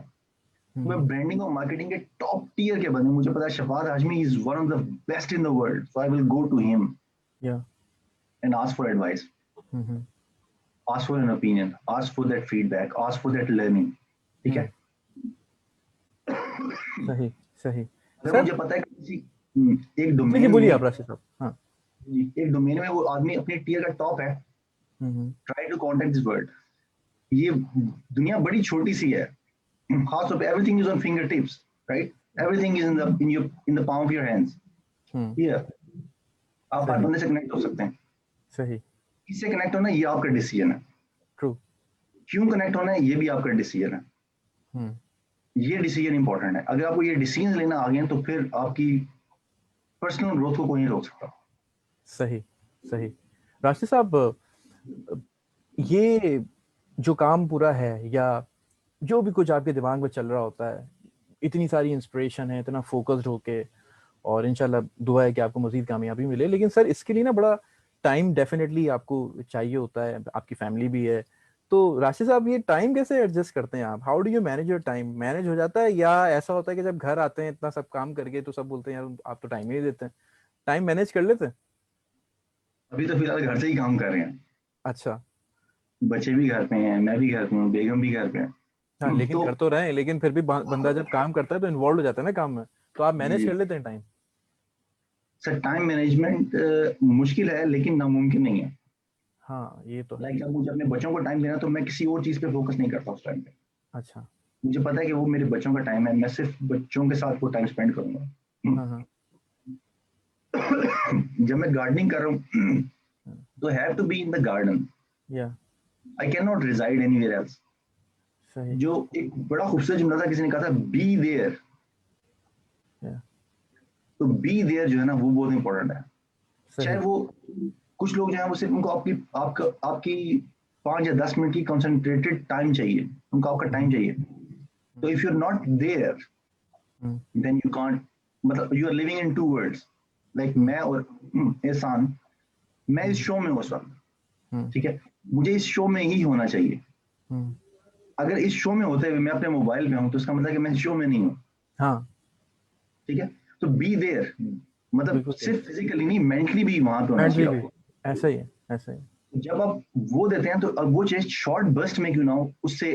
Speaker 2: मैं
Speaker 1: हम्म।
Speaker 2: ब्रांडिंग और मार्केटिंग के टॉप टीयर के बंदे, मुझे पता है Shafat Hashmi is one of the best in the world, so I will go to him
Speaker 1: yeah.
Speaker 2: And ask for advice,
Speaker 1: hmm.
Speaker 2: Ask for an opinion, ask for that feedback, ask for that learning. ठीक
Speaker 1: हम्म।
Speaker 2: है,
Speaker 1: सही। सही।
Speaker 2: अगर
Speaker 1: सर।
Speaker 2: मुझे पता है कि किसी एक
Speaker 1: जी जी,
Speaker 2: डोमेन
Speaker 1: बोलिए
Speaker 2: में,
Speaker 1: आप राशि साहब। हाँ।
Speaker 2: एक डोमेन में वो आदमी अपने टीयर का टॉप है,
Speaker 1: hmm.
Speaker 2: Try to contact this world. ये दुनिया बड़ी छोटी सी है, खास तौर पे everything is on fingertips, right? Everything is in the palm of your hands.
Speaker 1: Hmm.
Speaker 2: Here आप हर
Speaker 1: सही।
Speaker 2: बंदे से कनेक्ट हो सकते हैं।
Speaker 1: सही।
Speaker 2: किससे कनेक्ट होना है ये आपका डिसीजन है,
Speaker 1: ट्रू।
Speaker 2: क्यों कनेक्ट होना है ये भी आपका डिसीजन है।
Speaker 1: हम्म।
Speaker 2: ये डिसीजन इंपॉर्टेंट है। अगर आपको ये डिसीजन लेना आ गया तो फिर आपकी पर्सनल ग्रोथ को कोई नहीं रोक सकता।
Speaker 1: सही। सही। राशि साहब, ये जो काम पूरा है, या जो भी कुछ आपके दिमाग में चल रहा होता है, इतनी सारी इंस्पिरेशन है, इतना फोकस्ड होके, और इंशाल्लाह दुआ है कि आपको मजीद कामयाबी मिले, लेकिन सर इसके लिए ना बड़ा टाइम डेफिनेटली आपको चाहिए होता है, आपकी फैमिली भी है। तो राशि साहब, ये टाइम कैसे एडजस्ट करते हैं आप? How do you manage your time? Manage हो जाता है, या ऐसा होता है कि जब घर आते हैं इतना सब काम करके तो सब बोलते हैं यार आप तो टाइम ही नहीं देते हैं? टाइम मैनेज कर लेते हैं?
Speaker 2: अभी तो फिलहाल घर से ही काम कर रहे हैं,
Speaker 1: अच्छा।
Speaker 2: बच्चे भी घर पे हैं, मैं भी घर पे हूँ, बेगम भी घर पे
Speaker 1: हाँ,
Speaker 2: है।
Speaker 1: लेकिन
Speaker 2: तो
Speaker 1: कर तो रहे हैं, लेकिन फिर भी बंदा जब काम करता है तो इन्वॉल्व हो जाता है ना काम में, तो आप मैनेज
Speaker 2: जी
Speaker 1: कर लेते हैं टाइम?
Speaker 2: सर, टाइम मैनेजमेंट मुश्किल है लेकिन नामुमकिन नहीं है।
Speaker 1: हाँ, ये तो है।
Speaker 2: लाइक जब मुझे अपने बच्चों को टाइम देना तो मैं किसी और चीज़ पे फोकस नहीं करता उस टाइम पे।
Speaker 1: अच्छा।
Speaker 2: मुझे पता है कि वो मेरे बच्चों का टाइम है, मैं सिर्फ बच्चों के साथ वो टाइम स्पेंड करूंगा।
Speaker 1: हाँ हाँ।
Speaker 2: जब मैं गार्डनिंग कर रहा हूँ
Speaker 1: हाँ,
Speaker 2: तो have to be in the garden,
Speaker 1: yeah.
Speaker 2: I can not reside anywhere else.
Speaker 1: सही।
Speaker 2: जो एक बड़ा खूबसूरत जुमला था, किसी ने कहा था बी देयर।
Speaker 1: या।
Speaker 2: तो बी देयर जो है ना वो बहुत इंपॉर्टेंट है। चाहे
Speaker 1: सही।
Speaker 2: वो कुछ लोग जो है वो सिर्फ उनको आपकी 5 या 10 मिनट की कंसंट्रेटेड टाइम चाहिए, उनको आपका
Speaker 1: हम्म।
Speaker 2: टाइम चाहिए। तो if you are not there
Speaker 1: hmm.
Speaker 2: Then you can't, मतलब you are living in two worlds. Like
Speaker 1: hmm.
Speaker 2: मैं और एहसान, मैं इस
Speaker 1: हम्म।
Speaker 2: शो में हूँ उस वक्त।
Speaker 1: हम्म।
Speaker 2: ठीक है, मुझे इस शो में ही होना चाहिए।
Speaker 1: हम्म।
Speaker 2: अगर इस शो में होते हुए मैं अपने मोबाइल पे हूँ तो इसका मतलब है कि मैं इस शो में नहीं हूँ।
Speaker 1: हाँ।
Speaker 2: ठीक है, तो बी देयर मतलब
Speaker 1: बिल्कुल सही।
Speaker 2: सिर्फ फिजिकली नहीं, मेंटली भी वहां पे होना
Speaker 1: मेंटली
Speaker 2: चाहिए
Speaker 1: भी।
Speaker 2: आपको।
Speaker 1: ऐसा ही है, ऐसा ही है।
Speaker 2: जब आप वो देते हैं तो अब वो चीज शॉर्ट बर्स्ट में क्यों ना हो, उससे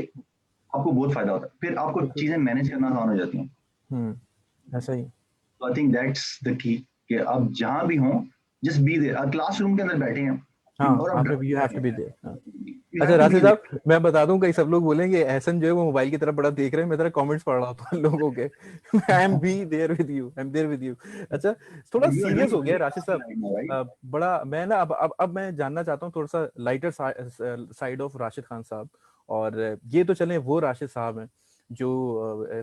Speaker 2: आपको बहुत फायदा होता है, फिर आपको
Speaker 1: बिल्कुल
Speaker 2: चीजें
Speaker 1: सही।
Speaker 2: मैनेज करना आसान हो जाती हैं।
Speaker 1: ऐसा ही।
Speaker 2: तो I think that's the key कि आप जहां भी हों, जस्ट बी देयर। क्लासरूम के अंदर बैठे हैं
Speaker 1: हाँ,
Speaker 2: और आप
Speaker 1: आप
Speaker 2: ड्राइव
Speaker 1: यू हैव
Speaker 2: कर
Speaker 1: टू
Speaker 2: रहे
Speaker 1: बी
Speaker 2: हैं,
Speaker 1: देयर।
Speaker 2: यू
Speaker 1: अच्छा
Speaker 2: हैव टू बी
Speaker 1: राशिद साहब,
Speaker 2: देयर।
Speaker 1: मैं बता दूं, कई सब लोग बोलेंगे एहसन जो है वो मोबाइल की तरफ बड़ा देख रहे हैं, मैं तेरा कमेंट्स पढ़ रहा था लोगों के। I am be there with you, I am there with you. अच्छा, थोड़ा
Speaker 2: यू आर
Speaker 1: सीरियस
Speaker 2: डूइंग
Speaker 1: हो गया
Speaker 2: ग्रेट
Speaker 1: राशिद साहब।
Speaker 2: Right now, right?
Speaker 1: बड़ा मैं ना अब मैं जानना चाहता हूँ थोड़ा सा lighter side of Rashid Khan साहब। और ये तो चले वो राशिद साहब हैं जो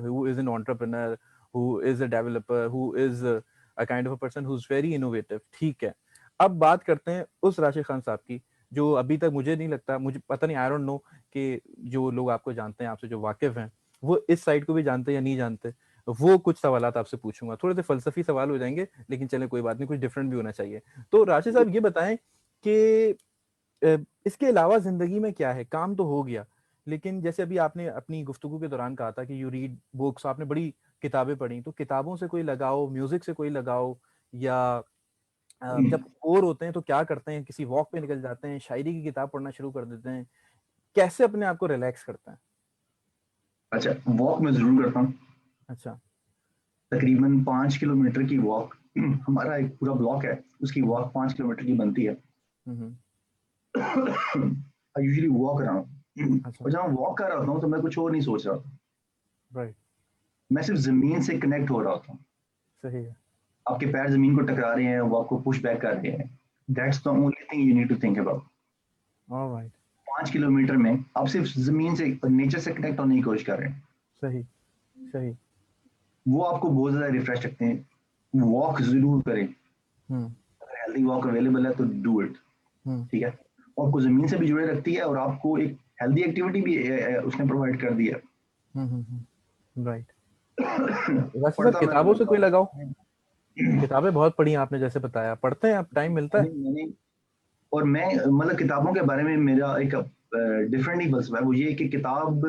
Speaker 1: who is an entrepreneur, who is a developer, who is a kind of a person who is very innovative, ठीक है। अब बात करते हैं उस राशिद खान साहब की जो अभी तक मुझे नहीं लगता, मुझे पता नहीं, आई डोंट नो कि जो लोग आपको जानते हैं, आपसे जो वाकिफ हैं, वो इस साइड को भी जानते हैं या नहीं जानते। वो कुछ सवालात आपसे पूछूंगा, थोड़े से फलसफी सवाल हो जाएंगे, लेकिन चले कोई बात नहीं, कुछ डिफरेंट भी होना चाहिए। तो राशिद साहब ये बताएं कि इसके अलावा जिंदगी में क्या है? काम तो हो गया, लेकिन जैसे अभी आपने अपनी गुफ्तगू के दौरान कहा था कि यू रीड बुक्स, आपने बड़ी किताबें पढ़ी, तो किताबों से कोई लगाओ, म्यूजिक से कोई लगाओ, या जब बोर होते हैं तो क्या करते हैं? किसी वॉक पे निकल जाते हैं, शायरी की किताब पढ़ना शुरू कर देते हैं? कैसे अपने आप को रिलैक्स करते हैं?
Speaker 2: अच्छा, वॉक मैं जरूर करता हूँ।
Speaker 1: अच्छा।
Speaker 2: तकरीबन 5 किलोमीटर की वॉक, हमारा एक पूरा ब्लॉक है, उसकी वॉक 5 किलोमीटर की बनती है।
Speaker 1: हम्म।
Speaker 2: आई यूजुअली वॉक अराउंड,
Speaker 1: अच्छा।
Speaker 2: और जब मैं वॉक कर रहा होता हूँ तो मैं कुछ और नहीं सोच रहा होता,
Speaker 1: राइट।
Speaker 2: मैं सिर्फ जमीन से कनेक्ट हो रहा होता हूँ।
Speaker 1: सही है।
Speaker 2: आपके पैर जमीन को टकरा रहे हैं, वो आपको पुश बैक कर रहे हैं। That's the only thing you need to think about.
Speaker 1: Alright.
Speaker 2: 5 kilometre में आप सिर्फ जमीन से, नेचर से कनेक्ट होने की कोशिश कर रहे हैं।
Speaker 1: सही। सही।
Speaker 2: वो आपको बहुत ज्यादा रिफ्रेश रखते हैं। वॉक जरूर करें,
Speaker 1: हम्म।
Speaker 2: अगर हेल्दी वॉक अवेलेबल है तो डू इट।
Speaker 1: हम्म।
Speaker 2: ठीक है, वो आपको जमीन से भी जुड़े रखती है और आपको एक हेल्दी एक्टिविटी भी उसने प्रोवाइड कर दी है।
Speaker 1: राइट। वैसे सर
Speaker 2: पढ़ता मैं
Speaker 1: किताबों
Speaker 2: बहुत
Speaker 1: से कोई
Speaker 2: कम
Speaker 1: लगाओ,
Speaker 2: हूँ।
Speaker 1: किताबें बहुत पढ़ी हैं आपने जैसे बताया, पढ़ते हैं आप, टाइम मिलता है?
Speaker 2: मैंने और मैं मतलब किताबों के बारे में मेरा एक डिफरेंट ही फलसफा है। वो ये कि किताब,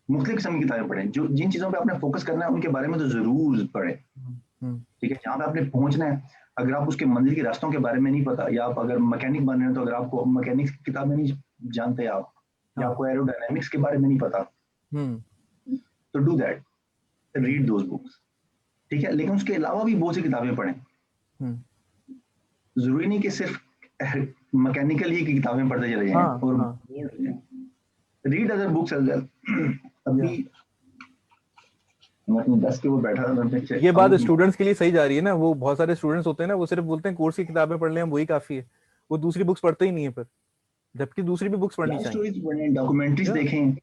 Speaker 2: मुख्तलिफ किस्म की किताबें पढ़ें, जो जिन चीज़ों पे आपने फोकस करना है उनके बारे में तो ज़रूर पढ़ें।
Speaker 1: हम्म।
Speaker 2: ठीक है, जहाँ पे आपने पहुंचना है, अगर आप उसके मंजिल के रास्तों के बारे में नहीं पता, या आप अगर मैकेनिक बन रहे हैं तो अगर आपको मैकेनिक्स की किताबें नहीं जानते आप, या
Speaker 1: हाँ।
Speaker 2: आपको एरोडायनामिक्स के बारे में नहीं पता,
Speaker 1: हम्म।
Speaker 2: तो do that,
Speaker 1: hmm.
Speaker 2: Read those books. ठीक है, लेकिन उसके अलावा भी बहुत सी किताबें पढ़ें।
Speaker 1: हम्म।
Speaker 2: जरूरी नहीं कि सिर्फ मैकेनिकल ही की किताबें पढ़ते चले जाएं
Speaker 1: हाँ
Speaker 2: और
Speaker 1: हाँ।
Speaker 2: बोर हो जाएं। Read other books as well.
Speaker 1: या
Speaker 2: अभी मैं अपनी डेस्क के ऊपर बैठा था, मैं
Speaker 1: ये बात
Speaker 2: अब
Speaker 1: स्टूडेंट्स के लिए सही जा रही है ना, वो बहुत सारे स्टूडेंट्स होते हैं ना, वो सिर्फ बोलते हैं कोर्स की किताबें पढ़ लें, हम वही काफी है, वो दूसरी बुक्स पढ़ते ही नहीं है, पर जबकि दूसरी भी बुक्स पढ़नी
Speaker 2: लाइफ
Speaker 1: चाहिए।
Speaker 2: स्टोरीज पढ़ें, डॉक्यूमेंट्रीज
Speaker 1: क्या?
Speaker 2: देखें,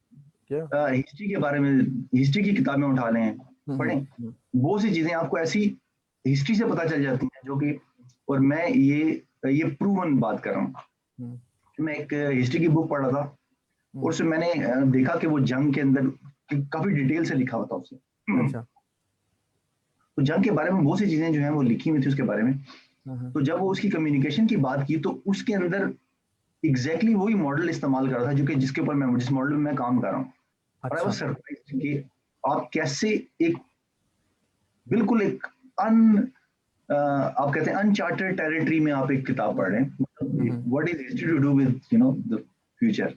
Speaker 1: क्या?
Speaker 2: हिस्ट्री के बारे में, हिस्ट्री की किताबें उठा लें, पढ़ें।
Speaker 1: हम्म।
Speaker 2: बहुत सी चीजें आपको ऐसी हिस्ट्री से पता चल जाती हैं जो कि, और मैं ये प्रूवन बात कर रहा हूँ।
Speaker 1: हम्म।
Speaker 2: मैं एक हिस्ट्री की बुक पढ़ रहा था, और
Speaker 1: हम्म।
Speaker 2: उसमें मैंने देखा कि वो जंग के अंदर काफी डिटेल से लिखा होता उससे।
Speaker 1: अच्छा।
Speaker 2: तो जंग के बारे में बहुत सी चीजें जो हैं वो लिखी हुई थी उसके बारे में।
Speaker 1: हम्म।
Speaker 2: तो जब वो उसकी कम्युनिकेशन की बात की तो उसके अंदर एग्जैक्टली वही मॉडल इस्तेमाल कर रहा था जो कि जिसके ऊपर मैं, जिस मॉडल में मैं काम कर रहा हूँ। और आई वाज
Speaker 1: अच्छा।
Speaker 2: सरप्राइज्ड कि आप कैसे एक बिल्कुल एक आप कहते हैं अनचार्टेड टेरिटरी में आप एक किताब पढ़ रहे हैं।
Speaker 1: Hmm.
Speaker 2: What is history to do with the future.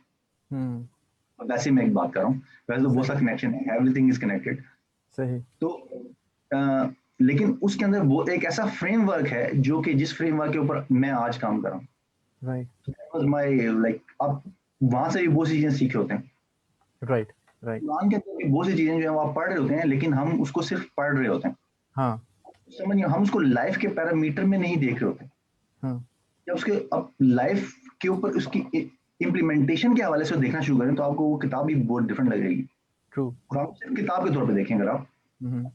Speaker 1: Hmm.
Speaker 2: वैसे मैं एक बात कर रहा हूँ, वैसे तो बहुत सा
Speaker 1: सही।
Speaker 2: कनेक्शन है, एवरीथिंग इज कनेक्टेड।
Speaker 1: सही।
Speaker 2: तो लेकिन उसके अंदर वो एक ऐसा फ्रेमवर्क है जो कि जिस फ्रेमवर्क के ऊपर मैं आज काम कर रहा हूँ।
Speaker 1: राइट।
Speaker 2: तो माय लाइक आप वहां से भी बहुत सी चीजें सीखे होते हैं।
Speaker 1: राइट। राइट।
Speaker 2: कुरान के अंदर भी बहुत सी चीजें जो है वो आप पढ़ रहे होते हैं, लेकिन हम उसको सिर्फ पढ़ रहे होते हैं।
Speaker 1: हाँ।
Speaker 2: समझिए, हम उसको लाइफ के पैरामीटर में नहीं देख रहे होते।
Speaker 1: हाँ।
Speaker 2: जब उसके अब लाइफ के ऊपर उसकी इम्प्लीमेंटेशन के हवाले से देखना शुरू करें तो आपको वो किताब भी बहुत डिफरेंट लगेगी।
Speaker 1: ट्रू।
Speaker 2: और आप सिर्फ किताब के तौर पे देखें, अगर आप
Speaker 1: हम्म।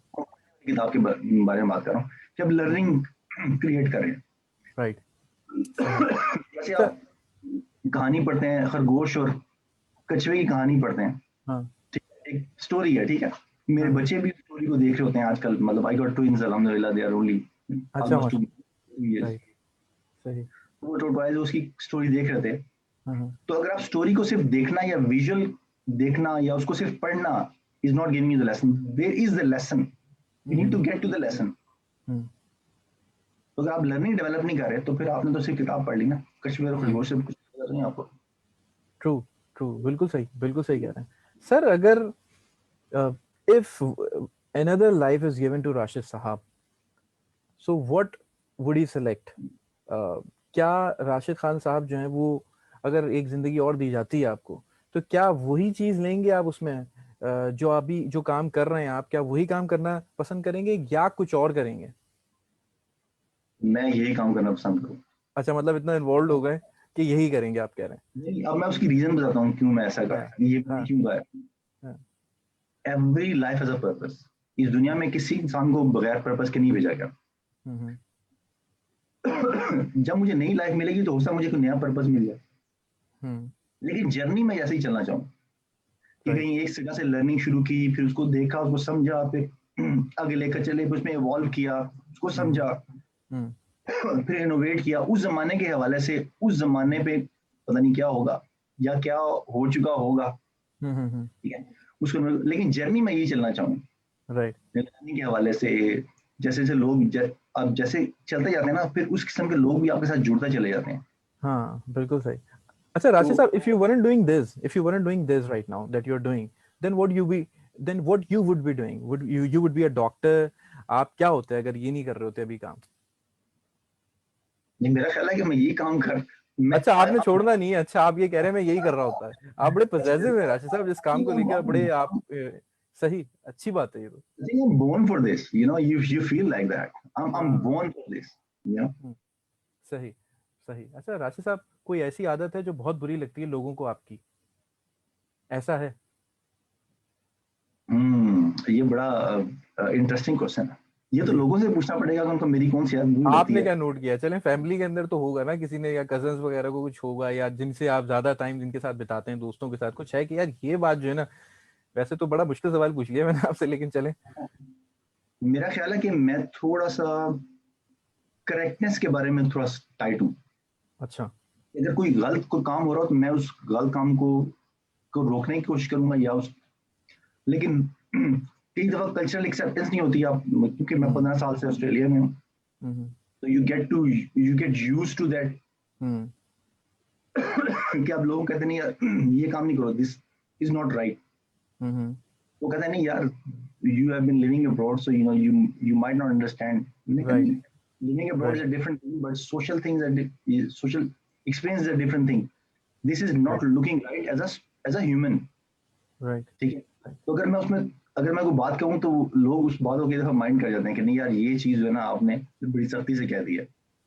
Speaker 2: किताब के बारे में बात कर रहा हूँ, कि आप लर्निंग क्रिएट करें।
Speaker 1: राइट। सही।
Speaker 2: जैसे
Speaker 1: सर।
Speaker 2: आप कहानी पढ़ते हैं, खरगोश और कछुए की कहानी पढ़ते हैं,
Speaker 1: हाँ।
Speaker 2: ठीक है, एक स्टोरी है, ठीक है। मेरे
Speaker 1: हाँ।
Speaker 2: बच्चे भी स्टोरी को देख रहे होते हैं आजकल, मतलब आई गॉट ट्विंस अल्हम्दुलिल्लाह, दे आर ओनली
Speaker 1: अच्छा,
Speaker 2: ऑलमोस्ट 2
Speaker 1: माशा।
Speaker 2: years।
Speaker 1: राइट। सही।
Speaker 2: वो टोटवाइज उसकी स्टोरी देख रहे थे।
Speaker 1: हाँ।
Speaker 2: तो अगर आप स्टोरी को सिर्फ देखना या विजुअल देखना या उसको सिर्फ पढ़ना is not giving you the lesson, there is the lesson, you need to
Speaker 1: hmm.
Speaker 2: Get to the lesson.
Speaker 1: Hmm.
Speaker 2: तो अगर आप लर्निंग डेवलप नहीं कर रहे तो फिर आपने तो सिर्फ किताब पढ़ ली ना, कश्मीर और
Speaker 1: हम्म।
Speaker 2: खरगोश से कुछ पता नहीं आपको।
Speaker 1: ट्रू। ट्रू, बिल्कुल सही, बिल्कुल सही कह रहे हैं सर। अगर if another life is given to Rashid Sahab. So what would he select? क्या राशिद खान साहब जो हैं वो अगर एक जिंदगी और दी जाती है आपको, तो क्या वही चीज लेंगे आप उसमें, जो अभी जो काम कर रहे हैं आप, क्या वही काम करना पसंद करेंगे या कुछ और करेंगे?
Speaker 2: मैं यही काम करना पसंद करूँ।
Speaker 1: अच्छा, मतलब इतना इन्वॉल्व हो गए कि यही करेंगे आप कह रहे
Speaker 2: नहीं, अब मैं उसकी रीजन बताता हूँ क्यों मैं ऐसा
Speaker 1: हैं?
Speaker 2: करा, ये
Speaker 1: हाँ
Speaker 2: क्यों करा।
Speaker 1: हाँ
Speaker 2: every life has a purpose. इस दुनिया में किसी इंसान को बगैर पर्पस के नहीं भेजा गया।
Speaker 1: हम्म
Speaker 2: जब मुझे नई लाइफ मिलेगी तो हो सकता है मुझे कोई नया पर्पस मिल जाए,
Speaker 1: हम्म
Speaker 2: लेकिन जर्नी में ऐसे ही चलना चाहूँ कि
Speaker 1: राइट
Speaker 2: कहीं एक जगह से लर्निंग शुरू की, फिर उसको देखा, उसको समझा, फिर आगे लेकर चले, फिर उसमें इवॉल्व किया, उसको समझा,
Speaker 1: हम्म
Speaker 2: फिर इनोवेट किया उस जमाने के हवाले से। उस जमाने पे पता नहीं क्या होगा या क्या हो चुका होगा, ठीक है, उसको। लेकिन जर्नी में यही चलना चाहूँ
Speaker 1: राइट
Speaker 2: लर्निंग के हवाले से। जैसे जैसे लोग अब जैसे चलते जाते हैं ना, फिर उस किस्म के लोग भी आपके साथ जुड़ते चले जाते हैं।
Speaker 1: हाँ बिल्कुल सही। अच्छा
Speaker 2: तो
Speaker 1: राशिद साहब, if you weren't doing this right now that you're doing, then what you would be doing? You would be a doctor? आप क्या होते हैं अगर ये नहीं कर रहे होते अभी काम?
Speaker 2: नहीं, मेरा ख्याल है कि मैं यही काम कर मैं
Speaker 1: अच्छा, आपने छोड़ना नहीं है। अच्छा, आप ये कह रहे हैं मैं यही कर रहा होता है। आप बड़े पॉजिटिव हैं राशिद साहब, इस काम को लेकर बड़े आप सही, अच्छी बात है ये तो।
Speaker 2: I think I'm born for this. You feel like that. I'm
Speaker 1: हाँ
Speaker 2: born for this. You know.
Speaker 1: हम्म, सही सही। अच्छा राशिद साहब, कोई ऐसी आदत है जो बहुत बुरी लगती है लोगों को आपकी, ऐसा है?
Speaker 2: ये बड़ा इंटरेस्टिंग क्वेश्चन है। ये तो
Speaker 1: जी,
Speaker 2: लोगों से पूछना पड़ेगा कि उनको मेरी कौन सी आदत बुरी लगती
Speaker 1: आपने
Speaker 2: है।
Speaker 1: क्या नोट किया? चलें, फैमिली के अंदर तो होगा ना किसी ने, या कजन्स वगैरह को कुछ होगा, या जिनसे आप ज्यादा टाइम जिनके साथ बिताते हैं, दोस्तों के साथ कुछ है कि यार ये बात जो है ना, वैसे तो बड़ा मुश्किल सवाल पूछ लिया मैंने आपसे, लेकिन चलें।
Speaker 2: मेरा ख्याल है कि मैं थोड़ा सा करेक्टनेस के बारे में थोड़ा टाइट हूँ।
Speaker 1: अच्छा
Speaker 2: अगर कोई गलत कोई काम हो रहा हो तो मैं उस गलत काम को रोकने की कोशिश करूंगा या उस लेकिन कई दफा कल्चरल एक्सेप्टेंस नहीं होती। आप क्योंकि मैं
Speaker 1: हम्म
Speaker 2: 15 साल से ऑस्ट्रेलिया में हूँ,
Speaker 1: हम्म
Speaker 2: तो you get use to that
Speaker 1: hmm
Speaker 2: कि आप लोगों को कहते नहीं यार ये काम नहीं करो, दिस इज नॉट राइट।
Speaker 1: हम्म
Speaker 2: वो कहता है नहीं यार, you have been living abroad, so you might not understand.
Speaker 1: Right
Speaker 2: Living abroad is
Speaker 1: right
Speaker 2: a different thing, but social things social experience is a different thing. This is not
Speaker 1: right
Speaker 2: looking right as a human,
Speaker 1: right
Speaker 2: ठीक है। तो अगर मैं कोई बात कहूँ तो लोग उस बात को कई दफा माइंड कर जाते हैं कि नहीं यार ये चीज जो है ना आपने बड़ी सख्ती से कह दी है।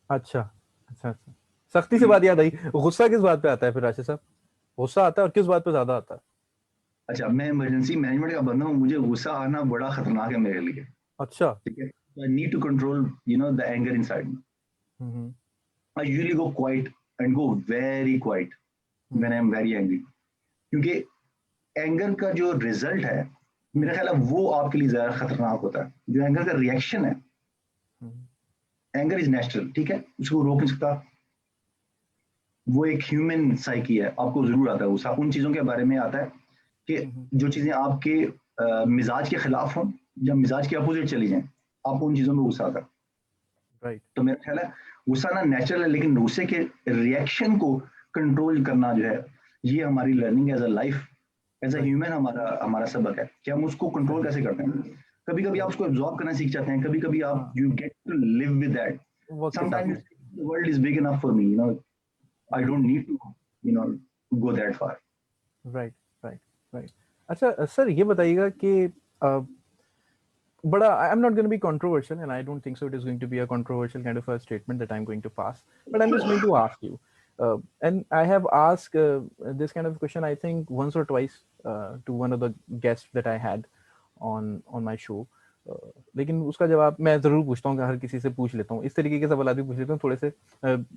Speaker 1: अच्छा अच्छा अच्छा। सख्ती से बात याद आई, गुस्सा किस बात पे आता है फिर राशिद साहब? गुस्सा आता है और किस बात पे ज्यादा आता है?
Speaker 2: अच्छा, मैं इमरजेंसी मैनेजमेंट का बंदा हूँ, मुझे गुस्सा आना बड़ा खतरनाक है मेरे लिए,
Speaker 1: अच्छा
Speaker 2: ठीक है। I need to control the anger inside me.
Speaker 1: Hmm
Speaker 2: I usually go quiet and go very quiet when I'm very angry, क्योंकि एंगर का जो रिजल्ट है मेरा ख्याल है वो आपके लिए ज्यादा खतरनाक होता है। जो एंगर का रिएक्शन है, एंगर इज नेचुरल, ठीक है, उसको रोक नहीं सकता। वो एक ह्यूमन साइकी है, आपको जरूर आता है गुस्सा उन चीजों के बारे में आता है कि जो चीजें आपके मिजाज के खिलाफ हों या मिजाज के अपोजिट चली जाएं, आपको उन चीजों में गुस्सा आता है।
Speaker 1: राइट
Speaker 2: तो मेरा ख्याल है गुस्सा ना नेचुरल है, लेकिन गुस्से के रिएक्शन को कंट्रोल करना जो है ये हमारी learning as a life, as a
Speaker 1: right
Speaker 2: human हमारा हमारा सबक है कि हम उसको कंट्रोल
Speaker 1: सही
Speaker 2: कैसे करते हैं। कभी कभी आप
Speaker 1: सही।
Speaker 2: उसको एब्जॉर्ब करना सीख जाते हैं, कभी कभी आप
Speaker 1: हाँ,
Speaker 2: you get to live with that.
Speaker 1: वक्त के साथ
Speaker 2: समटाइम्स
Speaker 1: में।
Speaker 2: The world is big enough for me, I don't need to you know go that far.
Speaker 1: Right right right. अच्छा सर, ये बताइएगा कि but I'm not going to be controversial, and I don't think so. It is going to be a controversial kind of a statement that I'm going to pass. But I'm just going to ask you, and I have asked this kind of question, I think, once or twice to one of the guests that I had on my show. लेकिन उसका जवाब मैं जरूर पूछता हूँ कि हर किसी से पूछ लेता हूँ, इस तरीके के सवाल भी पूछ लेता हूँ, थोड़े से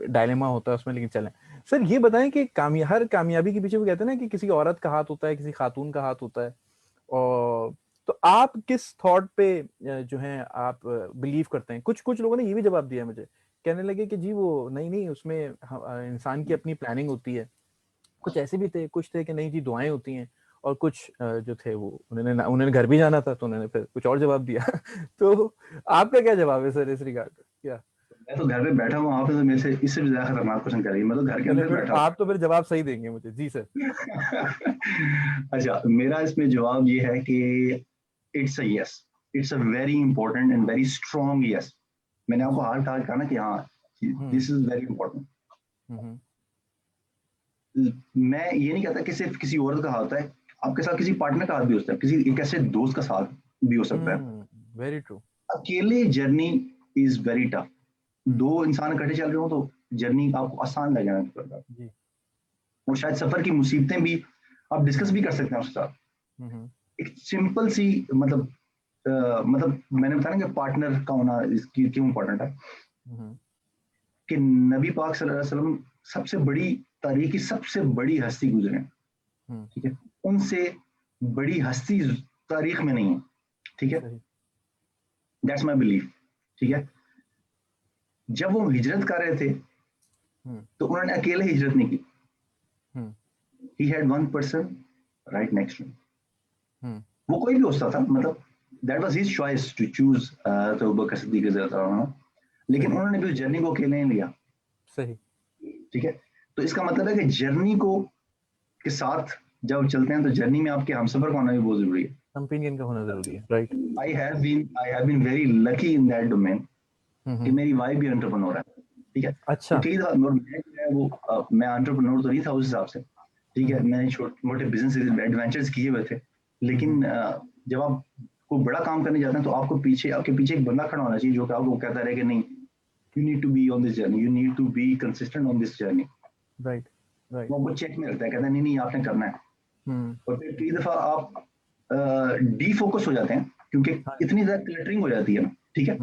Speaker 1: डायलेमा होता है उसमें, लेकिन चलें। सर ये बताएं कि हर कामयाबी के पीछे वो कहते हैं ना कि किसी औरत का हाथ होता है, किसी खातून का हाथ होता है। और तो आप किस थॉट पे जो है आप बिलीव करते हैं? कुछ कुछ लोगों ने ये भी जवाब दिया मुझे, कहने लगे कि जी वो नहीं नहीं, उसमें इंसान की अपनी प्लानिंग होती है। कुछ ऐसे भी थे, कुछ थे कि नहीं जी दुआएं होती हैं, और कुछ जो थे वो उन्होंने घर भी जाना था, तो उन्होंने फिर कुछ और जवाब दिया। तो आपका क्या जवाब है सर इस रिगार्ड में? क्या?
Speaker 2: मैं तो घर पे बैठा हूँ, आप तो मेरे से इससे भी ज्यादा खतरनाक क्वेश्चन करेंगे। मैं तो घर के
Speaker 1: चले
Speaker 2: अंदर
Speaker 1: फिर
Speaker 2: बैठा
Speaker 1: आप तो फिर जवाब सही देंगे मुझे, जी सर।
Speaker 2: हूँ। अच्छा, मेरा इसमें जवाब ये है कि it's a yes. It's a very important and very strong yes. मैंने आपको हाल फिलहाल कहा ना कि हाँ दिस इज वेरी इंपॉर्टेंट। मैं ये नहीं कहता कि सिर्फ किसी औरत का हाथ होता है, आपके साथ किसी पार्टनर का हाथ भी हो सकता है, किसी एक ऐसे दोस्त का साथ भी हो सकता है।
Speaker 1: Very true.
Speaker 2: अकेले जर्नी इज वेरी टफ। दो इंसान इकट्ठे चल रहे हो तो जर्नी आपको आसान लग जाना
Speaker 1: जी।
Speaker 2: और शायद सफर की मुसीबतें भी आप डिस्कस भी कर सकते हैं उसके साथ। एक सिंपल सी मतलब मतलब मैंने बताया ना कि पार्टनर का होना इसकी क्यों इम्पोर्टेंट है, कि नबी पाक सल्लल्लाहु अलैहि वसल्लम सबसे बड़ी तारीख की सबसे बड़ी हस्ती गुजरे, ठीक है, उनसे बड़ी हस्ती तारीख में नहीं है, ठीक है, दैट्स माय बिलीफ, ठीक है। जब वो हिजरत कर रहे थे तो उन्होंने अकेले हिजरत नहीं की, he had one person right next to, वो कोई भी हो सकता था, मतलब that was his choice to choose तो अबू बकर सिद्दीक रज़ियल्लाहु अन्हु, लेकिन उन्होंने भी उस जर्नी को अकेले नहीं लिया।
Speaker 1: सही।
Speaker 2: ठीक है, तो इसका मतलब है कि जर्नी को के साथ जब चलते हैं तो जर्नी में आपके हमसफर का होना भी बहुत जरूरी है,
Speaker 1: कंपेनियन का होना जरूरी है, right.
Speaker 2: I have been very lucky in that domain कि मेरी वाइफ भी एंटरप्रेन्योर है, ठीक है।
Speaker 1: अच्छा।
Speaker 2: तो कई दफा मैं एंटरप्रेन्योर तो नहीं था उस हिसाब से, ठीक है, मैंने छोटे मोटे बिजनेस एडवेंचर्स किए हुए थे, लेकिन जब आप कोई बड़ा काम करने जाते हैं तो आपके पीछे एक बंदा खड़ा होना चाहिए जो कि आपको कहता रहे कि नहीं, you need to be on this journey, you need to be consistent on this journey,
Speaker 1: right right.
Speaker 2: वो आपको चेक में रखता है, कहता है नहीं नहीं आपने करना है। और फिर कई दफा आप डी फोकस हो जाते हैं क्योंकि इतनी ज्यादा क्लटरिंग हो जाती है ना, ठीक है,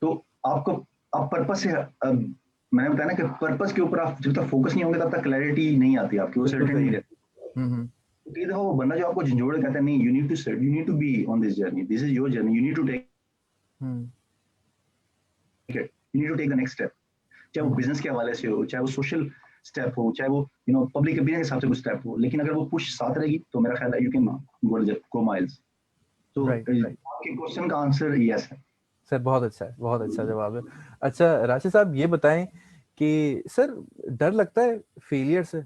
Speaker 2: तो आपको आप पर्पस से मैंने बताया ना कि पर्पस के ऊपर आप जब तक फोकस नहीं होंगे तब तक क्लैरिटी नहीं आती आपकी, वो सर्टेनिटी नहीं रहती। तो कई दफा वो बंदा जो आपको झंझोड़े कहता है नहीं, you need to be on this journey, this is your journey, you need to take the next step, चाहे वो बिजनेस के हवाले से हो, चाहे वो सोशल स्टेप हो, चाहे वो पब्लिक ओपिनियन के हिसाब से कुछ स्टेप हो, लेकिन अगर वो पुश साथ रहेगी तो मेरा ख्याल है यू कैन गो माइल्स। तो आपके क्वेश्चन का आंसर यस है
Speaker 1: सर। बहुत अच्छा है, बहुत अच्छा जवाब है। अच्छा राशिद साहब ये बताएं कि सर डर लगता है फेलियर से,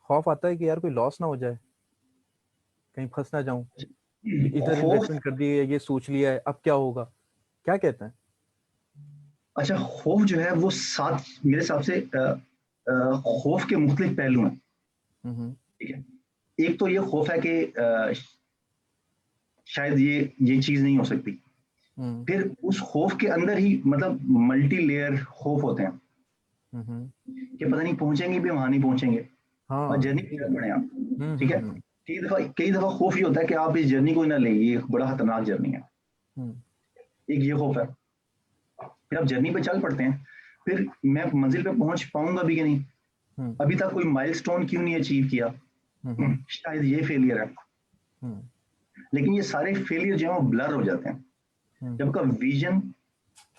Speaker 1: खौफ आता है कि यार कोई लॉस ना हो जाए, कहीं फंस ना जाऊं, इधर इन्वेस्टमेंट कर दी है, ये सोच लिया है, अब क्या होगा, क्या कहते हैं?
Speaker 2: अच्छा, खौफ जो है वो साथ मेरे हिसाब से खौफ के मुख्तलिफ पहलू हैं, ठीक है। एक तो ये खौफ है कि शायद ये चीज नहीं हो सकती, फिर उस खौफ के अंदर ही मतलब मल्टी लेयर खौफ होते हैं कि पता नहीं पहुंचेंगे भी वहां नहीं पहुंचेंगे, और जर्नी पे चल पड़े आप, ठीक है। कई दफा खौफ ये होता है कि आप इस जर्नी को ना ले, ये बड़ा खतरनाक जर्नी है, एक ये खौफ है। फिर आप जर्नी पे चल पड़ते हैं, फिर मैं मंजिल पे पहुंच पाऊंगा भी कि नहीं, अभी तक कोई माइलस्टोन क्यों नहीं अचीव किया, शायद ये फेलियर है। लेकिन ये सारे फेलियर जो है वो ब्लर हो जाते हैं जब आपका विजन,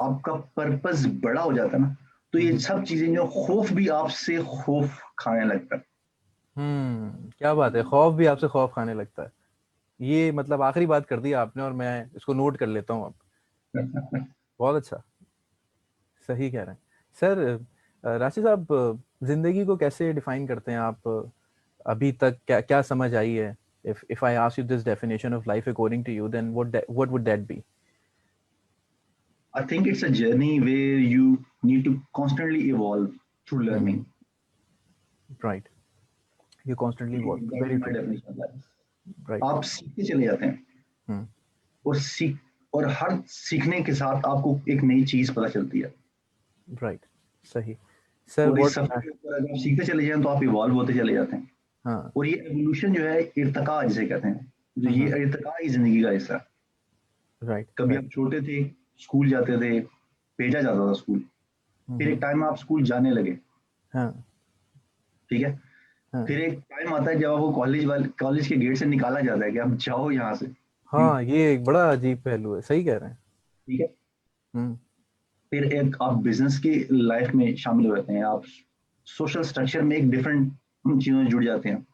Speaker 2: आपका पर्पस बड़ा हो जाता है ना, तो ये सब चीजें जो खौफ भी आपसे खौफ खाने लगता है।
Speaker 1: क्या बात है, खौफ भी आपसे खौफ खाने लगता है। ये मतलब आखिरी बात कर दी आपने और मैं इसको नोट कर लेता हूँ अब। बहुत अच्छा, सही कह रहे हैं सर। राशिद साहब जिंदगी को कैसे डिफाइन करते हैं आप? अभी तक क्या क्या समझ आई है? if I ask you this definition of life according to you, then what would that be?
Speaker 2: I think it's a journey where you need to constantly evolve through learning.
Speaker 1: Right. You constantly evolve. Very true.
Speaker 2: Right. आप सीखते चले जाते हैं और हर सीखने के साथ आपको एक नई चीज पता चलती है।
Speaker 1: राइट, सही सर।
Speaker 2: और इस सफर के ऊपर अगर आप सीखते चले जाएं तो आप इवॉल्व होते चले जाते हैं। हाँ। और ये एवोल्यूशन जो है इर्तिका जिसे कहते हैं, जो ये इर्तिका ही जिंदगी का हिस्सा है। राइट। कभी आप छोटे थे, स्कूल जाते थे, भेजा जाता था स्कूल, फिर एक टाइम आप स्कूल जाने लगे, हाँ, ठीक है। फिर एक टाइम आता है जब आपको कॉलेज के गेट से निकाला जाता है कि आप जाओ यहाँ से।
Speaker 1: हाँ, ये एक बड़ा अजीब पहलू है, सही कह रहे हैं,
Speaker 2: ठीक है। फिर एक आप बिजनेस की लाइफ में शामिल हो जाते हैं, आप सोशल स्ट्रक्चर में एक डिफरेंट चीजों से जुड़ जाते हैं,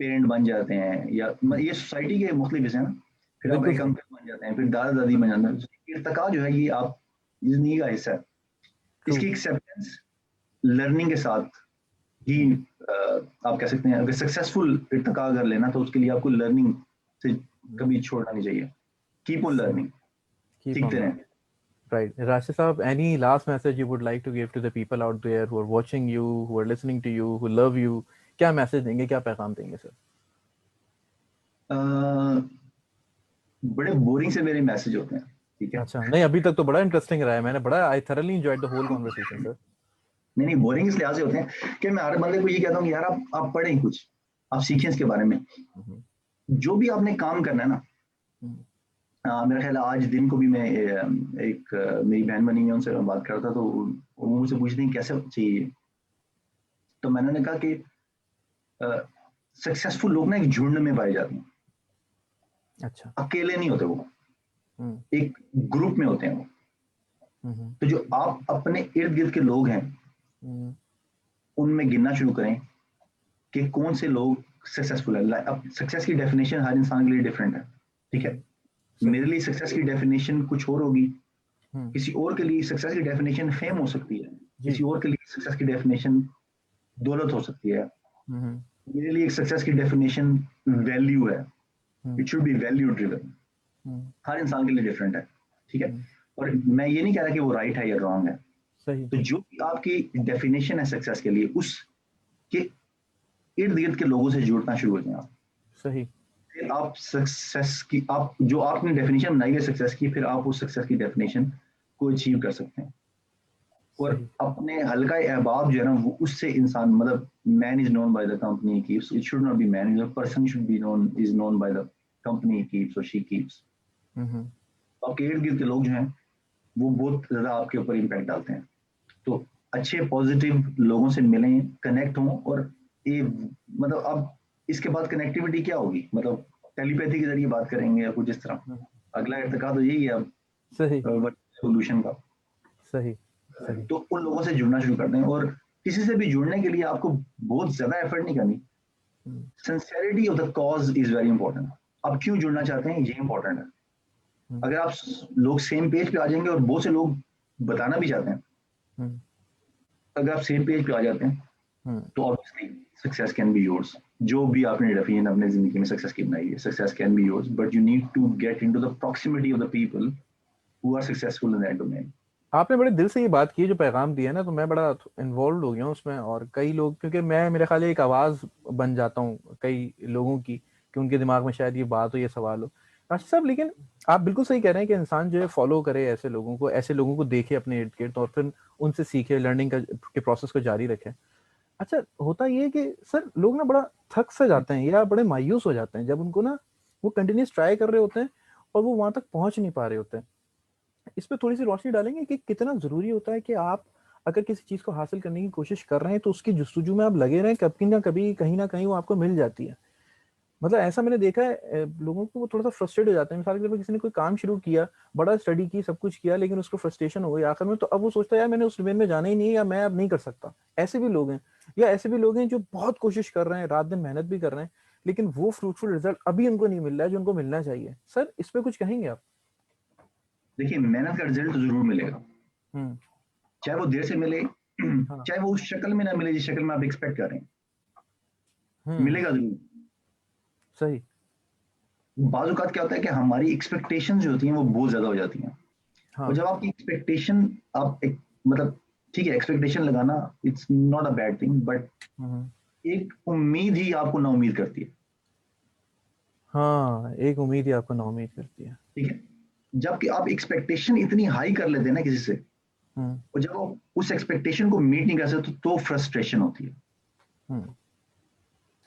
Speaker 2: पेरेंट बन जाते हैं, या ये सोसाइटी के मुख्तलिफ हिस्से हैं ना। फिर आप एक अंकल बन जाते हैं, फिर दादा दादी बन जाते हैं। इर्तिका जो है ये आप जिंदगी का हिस्सा है। इसकी एक्सेप्टेंस लर्निंग के साथ ही आप कह सकते हैं। अगर सक्सेसफुल इर्तिका अगर लेना तो उसके लिए आपको लर्निंग से कभी छोड़ना नहीं चाहिए। कीप ऑन लर्निंग,
Speaker 1: Keep
Speaker 2: सीखते
Speaker 1: on
Speaker 2: रहें।
Speaker 1: learning. Right. Rashid Saab, any last message you would like to give to the people out there who are watching you, who are listening to you, who love you? क्या मैसेज देंगे, क्या पैगाम देंगे सर?
Speaker 2: बड़े बोरिंग से मेरे मैसेज होते हैं, ठीक है।
Speaker 1: अच्छा, नहीं अभी तक तो बड़ा इंटरेस्टिंग रहा है, मैंने बड़ा I thoroughly enjoyed the whole conversation sir.
Speaker 2: नहीं नहीं, बोरिंग इस लिहाज से होते हैं कि मैं हर बंदे को ये कहता हूँ कि यार आप पढ़ें कुछ, आप सीखें इसके बारे में। जो भी आपने काम करना है ना, मेरा ख्याल है आज दिन को भी मैं मेरी बहन बनी है, उनसे बात कर रहा था, तो वो मुझसे पूछती हैं कैसे चाहिए, तो मैंने कहा कि सक्सेसफुल लोग ना एक झुंड में पाए जाते हैं।
Speaker 1: अच्छा।
Speaker 2: अकेले नहीं होते वो, एक ग्रुप में होते हैं वो। तो जो आप अपने इर्द गिर्द के लोग हैं उनमें गिनना शुरू करें कि कौन से लोग सक्सेसफुल है। अब सक्सेस की डेफिनेशन हर इंसान के लिए डिफरेंट है, ठीक है। मेरे लिए सक्सेस की डेफिनेशन कुछ और होगी, किसी और के लिए सक्सेस की डेफिनेशन फेम हो सकती है, किसी और के लिए सक्सेस की डेफिनेशन दौलत हो सकती है। मेरे लिए सक्सेस की डेफिनेशन वैल्यू है, it should be value driven. हर इंसान के लिए डिफरेंट है, ठीक है। और मैं ये नहीं कह रहा कि वो राइट है या रॉन्ग है।
Speaker 1: सही।
Speaker 2: तो जो भी आपकी डेफिनेशन है सक्सेस के लिए, उसके इर्द गिर्द के लोगों से जुड़ना शुरू हो जाए आप।
Speaker 1: सही।
Speaker 2: फिर आप सक्सेस की, आप जो आपने डेफिनेशन बनाई है सक्सेस की, फिर आप उस सक्सेस की डेफिनेशन को अचीव कर सकते हैं। और अपने हल्का अहबाब जो है ना, वो उससे इंसान, मतलब man is known by the company he keeps, it should not be man, the person should be known, is known by the company he keeps और शी कीप्स। आपके इर्द गिर्द के लोग जो हैं वो बहुत ज्यादा आपके ऊपर इम्पैक्ट डालते हैं। तो अच्छे पॉजिटिव लोगों से मिलें, कनेक्ट हों। और ये मतलब अब इसके बाद कनेक्टिविटी क्या होगी, मतलब टेलीपैथी के जरिए बात करेंगे या कुछ इस तरह। अगला इर्तिका तो यही है अब
Speaker 1: सही
Speaker 2: सोल्यूशन का।
Speaker 1: सही सही।
Speaker 2: तो उन लोगों से जुड़ना शुरू कर दें, और किसी से भी जुड़ने के लिए आपको बहुत ज्यादा एफर्ट नहीं करनी। Sincerity of the cause is very important. आप क्यों जुड़ना चाहते हैं ये इंपॉर्टेंट है। अगर आप लोग सेम पेज पे आ जाएंगे, और बहुत से लोग बताना भी चाहते हैं, अगर आप सेम पेज पे आ जाते हैं तो obviously success can be yours. जो भी आपने डेफिनेशन अपने जिंदगी में सक्सेस की बनाई है, success can be yours, but you need to get into the proximity of the people who are successful in that domain.
Speaker 1: आपने बड़े दिल से ये बात की, जो पैगाम दिया ना, तो मैं बड़ा इन्वॉल्व हो गया हूँ उसमें। और कई लोग, क्योंकि मैं मेरे ख्याल एक आवाज बन जाता हूँ कई लोगों की, कि उनके दिमाग में शायद ये बात हो, ये सवाल हो। राशिद साहब, लेकिन आप बिल्कुल सही कह रहे हैं कि इंसान जो है फॉलो करे ऐसे लोगों को देखे अपने इर्द गिर्द, और फिर उनसे सीखे, लर्निंग के प्रोसेस को जारी रखे। अच्छा, होता ये है कि सर लोग ना बड़ा थक से जाते हैं या बड़े मायूस हो जाते हैं जब उनको ना वो कंटिन्यूस ट्राई कर रहे होते हैं और वो वहां तक पहुंच नहीं पा रहे होते हैं। इस पे थोड़ी सी रोशनी डालेंगे कि कितना जरूरी होता है कि आप अगर किसी चीज को हासिल करने की कोशिश कर रहे हैं तो उसकी जुस्तजू में आप लगे रहें, कभी ना कभी कहीं ना कहीं वो आपको मिल जाती है। मतलब ऐसा मैंने देखा है, लोगों को वो थोड़ा सा फ्रस्ट्रेट हो जाते हैं। मिसाल के तौर पर किसी ने कोई काम शुरू किया, बड़ा स्टडी की, सब कुछ किया, लेकिन उसको फ्रस्ट्रेशन हो गई आखिर में, तो अब वो सोचता है यार मैंने उस डोमेन में जाना ही नहीं है, या मैं अब नहीं कर सकता। ऐसे भी लोग हैं, या ऐसे भी लोग हैं जो बहुत कोशिश कर रहे हैं, रात दिन मेहनत भी कर रहे हैं, लेकिन वो फ्रूटफुल रिजल्ट अभी उनको नहीं मिल रहा है जो उनको मिलना चाहिए। सर इस पे कुछ कहेंगे आप?
Speaker 2: देखिए, मेहनत का रिजल्ट तो जरूर मिलेगा, चाहे वो देर से मिले, चाहे वो उस शक्ल में ना मिले जिस शक्ल में आप एक्सपेक्ट कर रहे हैं, मिलेगा जरूर।
Speaker 1: सही।
Speaker 2: बाज़ औक़ात क्या होता है कि हमारी एक्सपेक्टेशंस जो होती हैं वो बहुत ज्यादा हो जाती हैं। और जब आपकी एक्सपेक्टेशन, आप एक, मतलब ठीक है, एक्सपेक्टेशन लगाना it's not a bad thing, but एक उम्मीद ही आपको ना उम्मीद करती है।
Speaker 1: हाँ, एक उम्मीद ही आपको ना उम्मीद करती है।
Speaker 2: ठीक है, जबकि आप एक्सपेक्टेशन इतनी हाई कर लेते हैं ना किसी से, और जब आप उस एक्सपेक्टेशन को मीट नहीं कर सकते तो फ्रस्ट्रेशन होती है।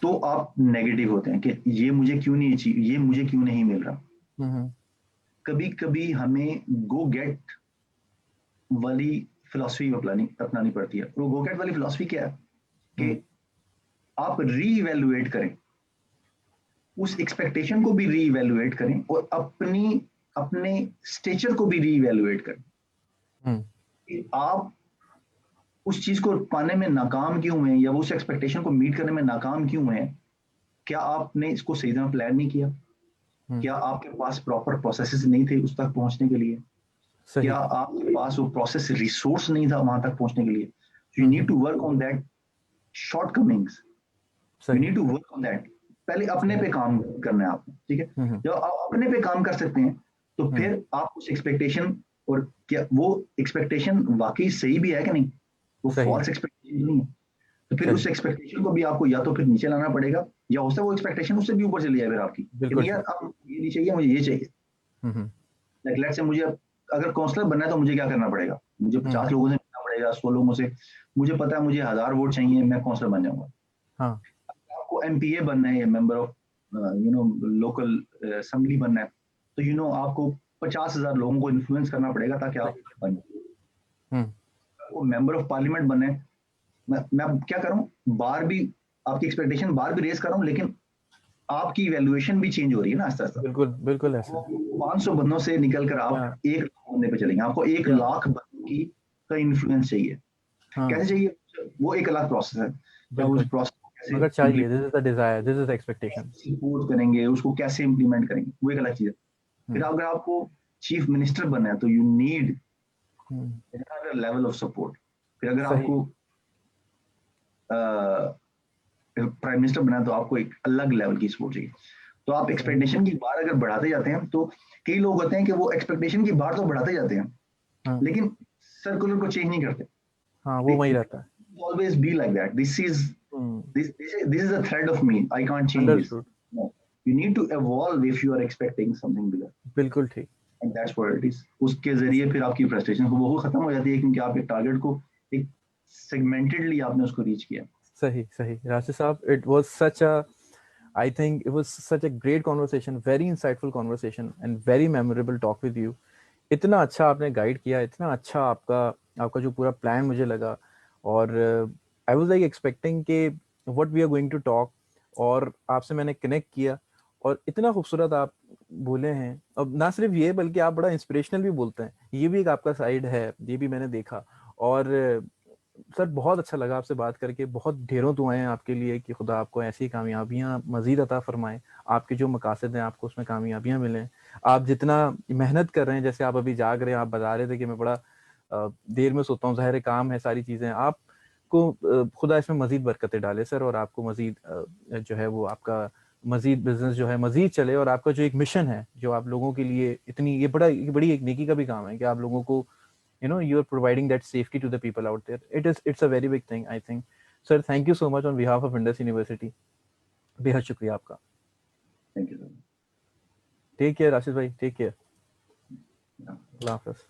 Speaker 2: तो आप नेगेटिव होते हैं कि ये मुझे क्यों नहीं अचीव, ये मुझे क्यों नहीं मिल रहा। कभी कभी हमें गो गेट वाली फिलॉसफी अपनानी पड़ती है। वो गो गेट वाली फिलॉसफी क्या है कि आप रीइवैल्यूएट करें, उस एक्सपेक्टेशन को भी रीइवैल्यूएट करें, और अपने स्टेचर को भी रीइवैल्यूएट करें कि आप उस चीज को पाने में नाकाम क्यों हैं, या उस एक्सपेक्टेशन को मीट करने में नाकाम क्यों हैं। क्या आपने इसको सही तरह प्लान नहीं किया? क्या आपके पास प्रॉपर प्रोसेसेस नहीं थे उस तक पहुंचने के लिए? क्या आपके पास वो प्रोसेस रिसोर्स नहीं था वहां तक पहुंचने के लिए? You need to work on that shortcomings, you need to work on that. पहले अपने पे काम करना है आपको, ठीक है। जब आप अपने पे काम कर सकते हैं तो फिर आप उस एक्सपेक्टेशन, और क्या वो एक्सपेक्टेशन वाकई सही भी है कि नहीं, वो
Speaker 1: सही है।
Speaker 2: फॉल्स एक्सपेक्टेशन नहीं है, तो फिर उस
Speaker 1: सही,
Speaker 2: एक्सपेक्टेशन को भी आपको या तो फिर नीचे लाना पड़ेगा, या हो सकता है वो एक्सपेक्टेशन उससे भी ऊपर चली जाए फिर आपकी, कि
Speaker 1: बिल्कुल
Speaker 2: नहीं यार
Speaker 1: ठीक।
Speaker 2: अब ये नहीं चाहिए, मुझे ये चाहिए।
Speaker 1: हम्म।
Speaker 2: लाइक लेट्स से मुझे अगर काउंसलर बनना है तो मुझे क्या करना पड़ेगा, मुझे 50
Speaker 1: हम्म।
Speaker 2: लोगों से मिलना पड़ेगा, 100 लोगों से, मुझे पता है मुझे 1000 वोट चाहिए, मैं काउंसलर बन जाऊंगा।
Speaker 1: हाँ।
Speaker 2: आपको एमपीए बनना है, मेंबर ऑफ लोकल असेंबली बनना है, तो आपको 50,000 लोगों को इन्फ्लुएंस करना पड़ेगा ताकि आप
Speaker 1: सही।
Speaker 2: बन जाए।
Speaker 1: हम्म।
Speaker 2: आपको मेंबर ऑफ पार्लियामेंट बनना है, मैं क्या कर रहा हूँ, बार भी आपकी एक्सपेक्टेशन बार भी रेस कर रहा हूँ, लेकिन आपकी इवैल्यूएशन भी चेंज हो रही है ना आस्ते आस्ते।
Speaker 1: बिल्कुल बिल्कुल ऐसा है।
Speaker 2: 500 बंदों से निकल कर आप
Speaker 1: हाँ।
Speaker 2: 1 लाख बंदे पे चलेंगे, आपको एक
Speaker 1: या
Speaker 2: लाख बंदों की का इन्फ्लुएंस चाहिए।
Speaker 1: हाँ।
Speaker 2: कैसे चाहिए, वो एक अलग प्रोसेस है, क्या उस
Speaker 1: बिल्कुल,
Speaker 2: प्रोसेस को कैसे
Speaker 1: मगर चाहिए, this is the desire, this is the expectation.
Speaker 2: Support करेंगे, उसको कैसे इंप्लीमेंट करेंगे, वो एक अलग चीज है। फिर
Speaker 1: हम्म।
Speaker 2: अगर आपको चीफ मिनिस्टर बनना है तो you need
Speaker 1: hmm.
Speaker 2: another level of support. फिर अगर
Speaker 1: सही।
Speaker 2: आपको प्राइम मिनिस्टर बनना है तो आपको एक अलग लेवल की सपोर्ट चाहिए। तो आप
Speaker 1: सही।
Speaker 2: एक्सपेक्टेशन की बार अगर बढ़ाते जाते हैं, तो कई लोग होते हैं कि वो एक्सपेक्टेशन की बार तो बढ़ाते जाते हैं,
Speaker 1: हाँ।
Speaker 2: लेकिन सर्कुलर को चेंज नहीं करते।
Speaker 1: हाँ, वो वही रहता है।
Speaker 2: Always be like that.
Speaker 1: Hmm.
Speaker 2: This is a thread of me. I can't change this.
Speaker 1: Understood.
Speaker 2: No. You need to evolve if you are expecting something bigger.
Speaker 1: बिल्कुल ठीक।
Speaker 2: And that's what it is. उसके जरिए फिर आपकी फ्रस्ट्रेशन वो खत्म हो जाती है, क्योंकि आप एक टारगेट को एक सेगमेंटेडली आपने उसको रीच किया।
Speaker 1: सही सही राशिद साहब, it was such a, I think it was such a great conversation, very insightful conversation and very memorable talk with you. इतना अच्छा आपने गाइड किया, इतना अच्छा आपका आपका जो पूरा प्लान मुझे लगा, और आई वाज लाइक एक्सपेक्टिंग कि what we are going to talk, और आपसे मैंने कनेक्ट किया, और इतना खूबसूरत आप बोले हैं। अब ना सिर्फ ये, बल्कि आप बड़ा इंस्पिरेशनल भी बोलते हैं, ये भी एक आपका साइड है, ये भी मैंने देखा। और सर बहुत अच्छा लगा आपसे बात करके, बहुत ढेरों दुआएं हैं आपके लिए कि खुदा आपको ऐसी कामयाबियां मजीद अता फरमाए, आपके जो मकासद हैं आपको उसमें कामयाबियां मिलें। आप जितना मेहनत कर रहे हैं, जैसे आप अभी जाग रहे हैं, आप बता रहे थे कि मैं बड़ा देर में सोता हूँ, ज़ाहिर काम है, सारी चीज़ें, आपको खुदा इसमें मजीद बरकतें डाले सर, और आपको मजीद जो है वो आपका मजीद बिजनेस जो है मजीद चले, और आपका जो एक मिशन है जो आप लोगों के लिए इतनी, ये बड़ी एक नेकी का भी काम है कि आप लोगों को you are providing that safety to the people out there. It's a very big thing, I think. Sir, thank you so much on behalf of Indus University. बेहद शुक्रिया आपका।
Speaker 2: थैंक यू
Speaker 1: टेक केयर आशीष भाई, टेक केयर।
Speaker 2: सर।
Speaker 1: अल्लाह हाफिज।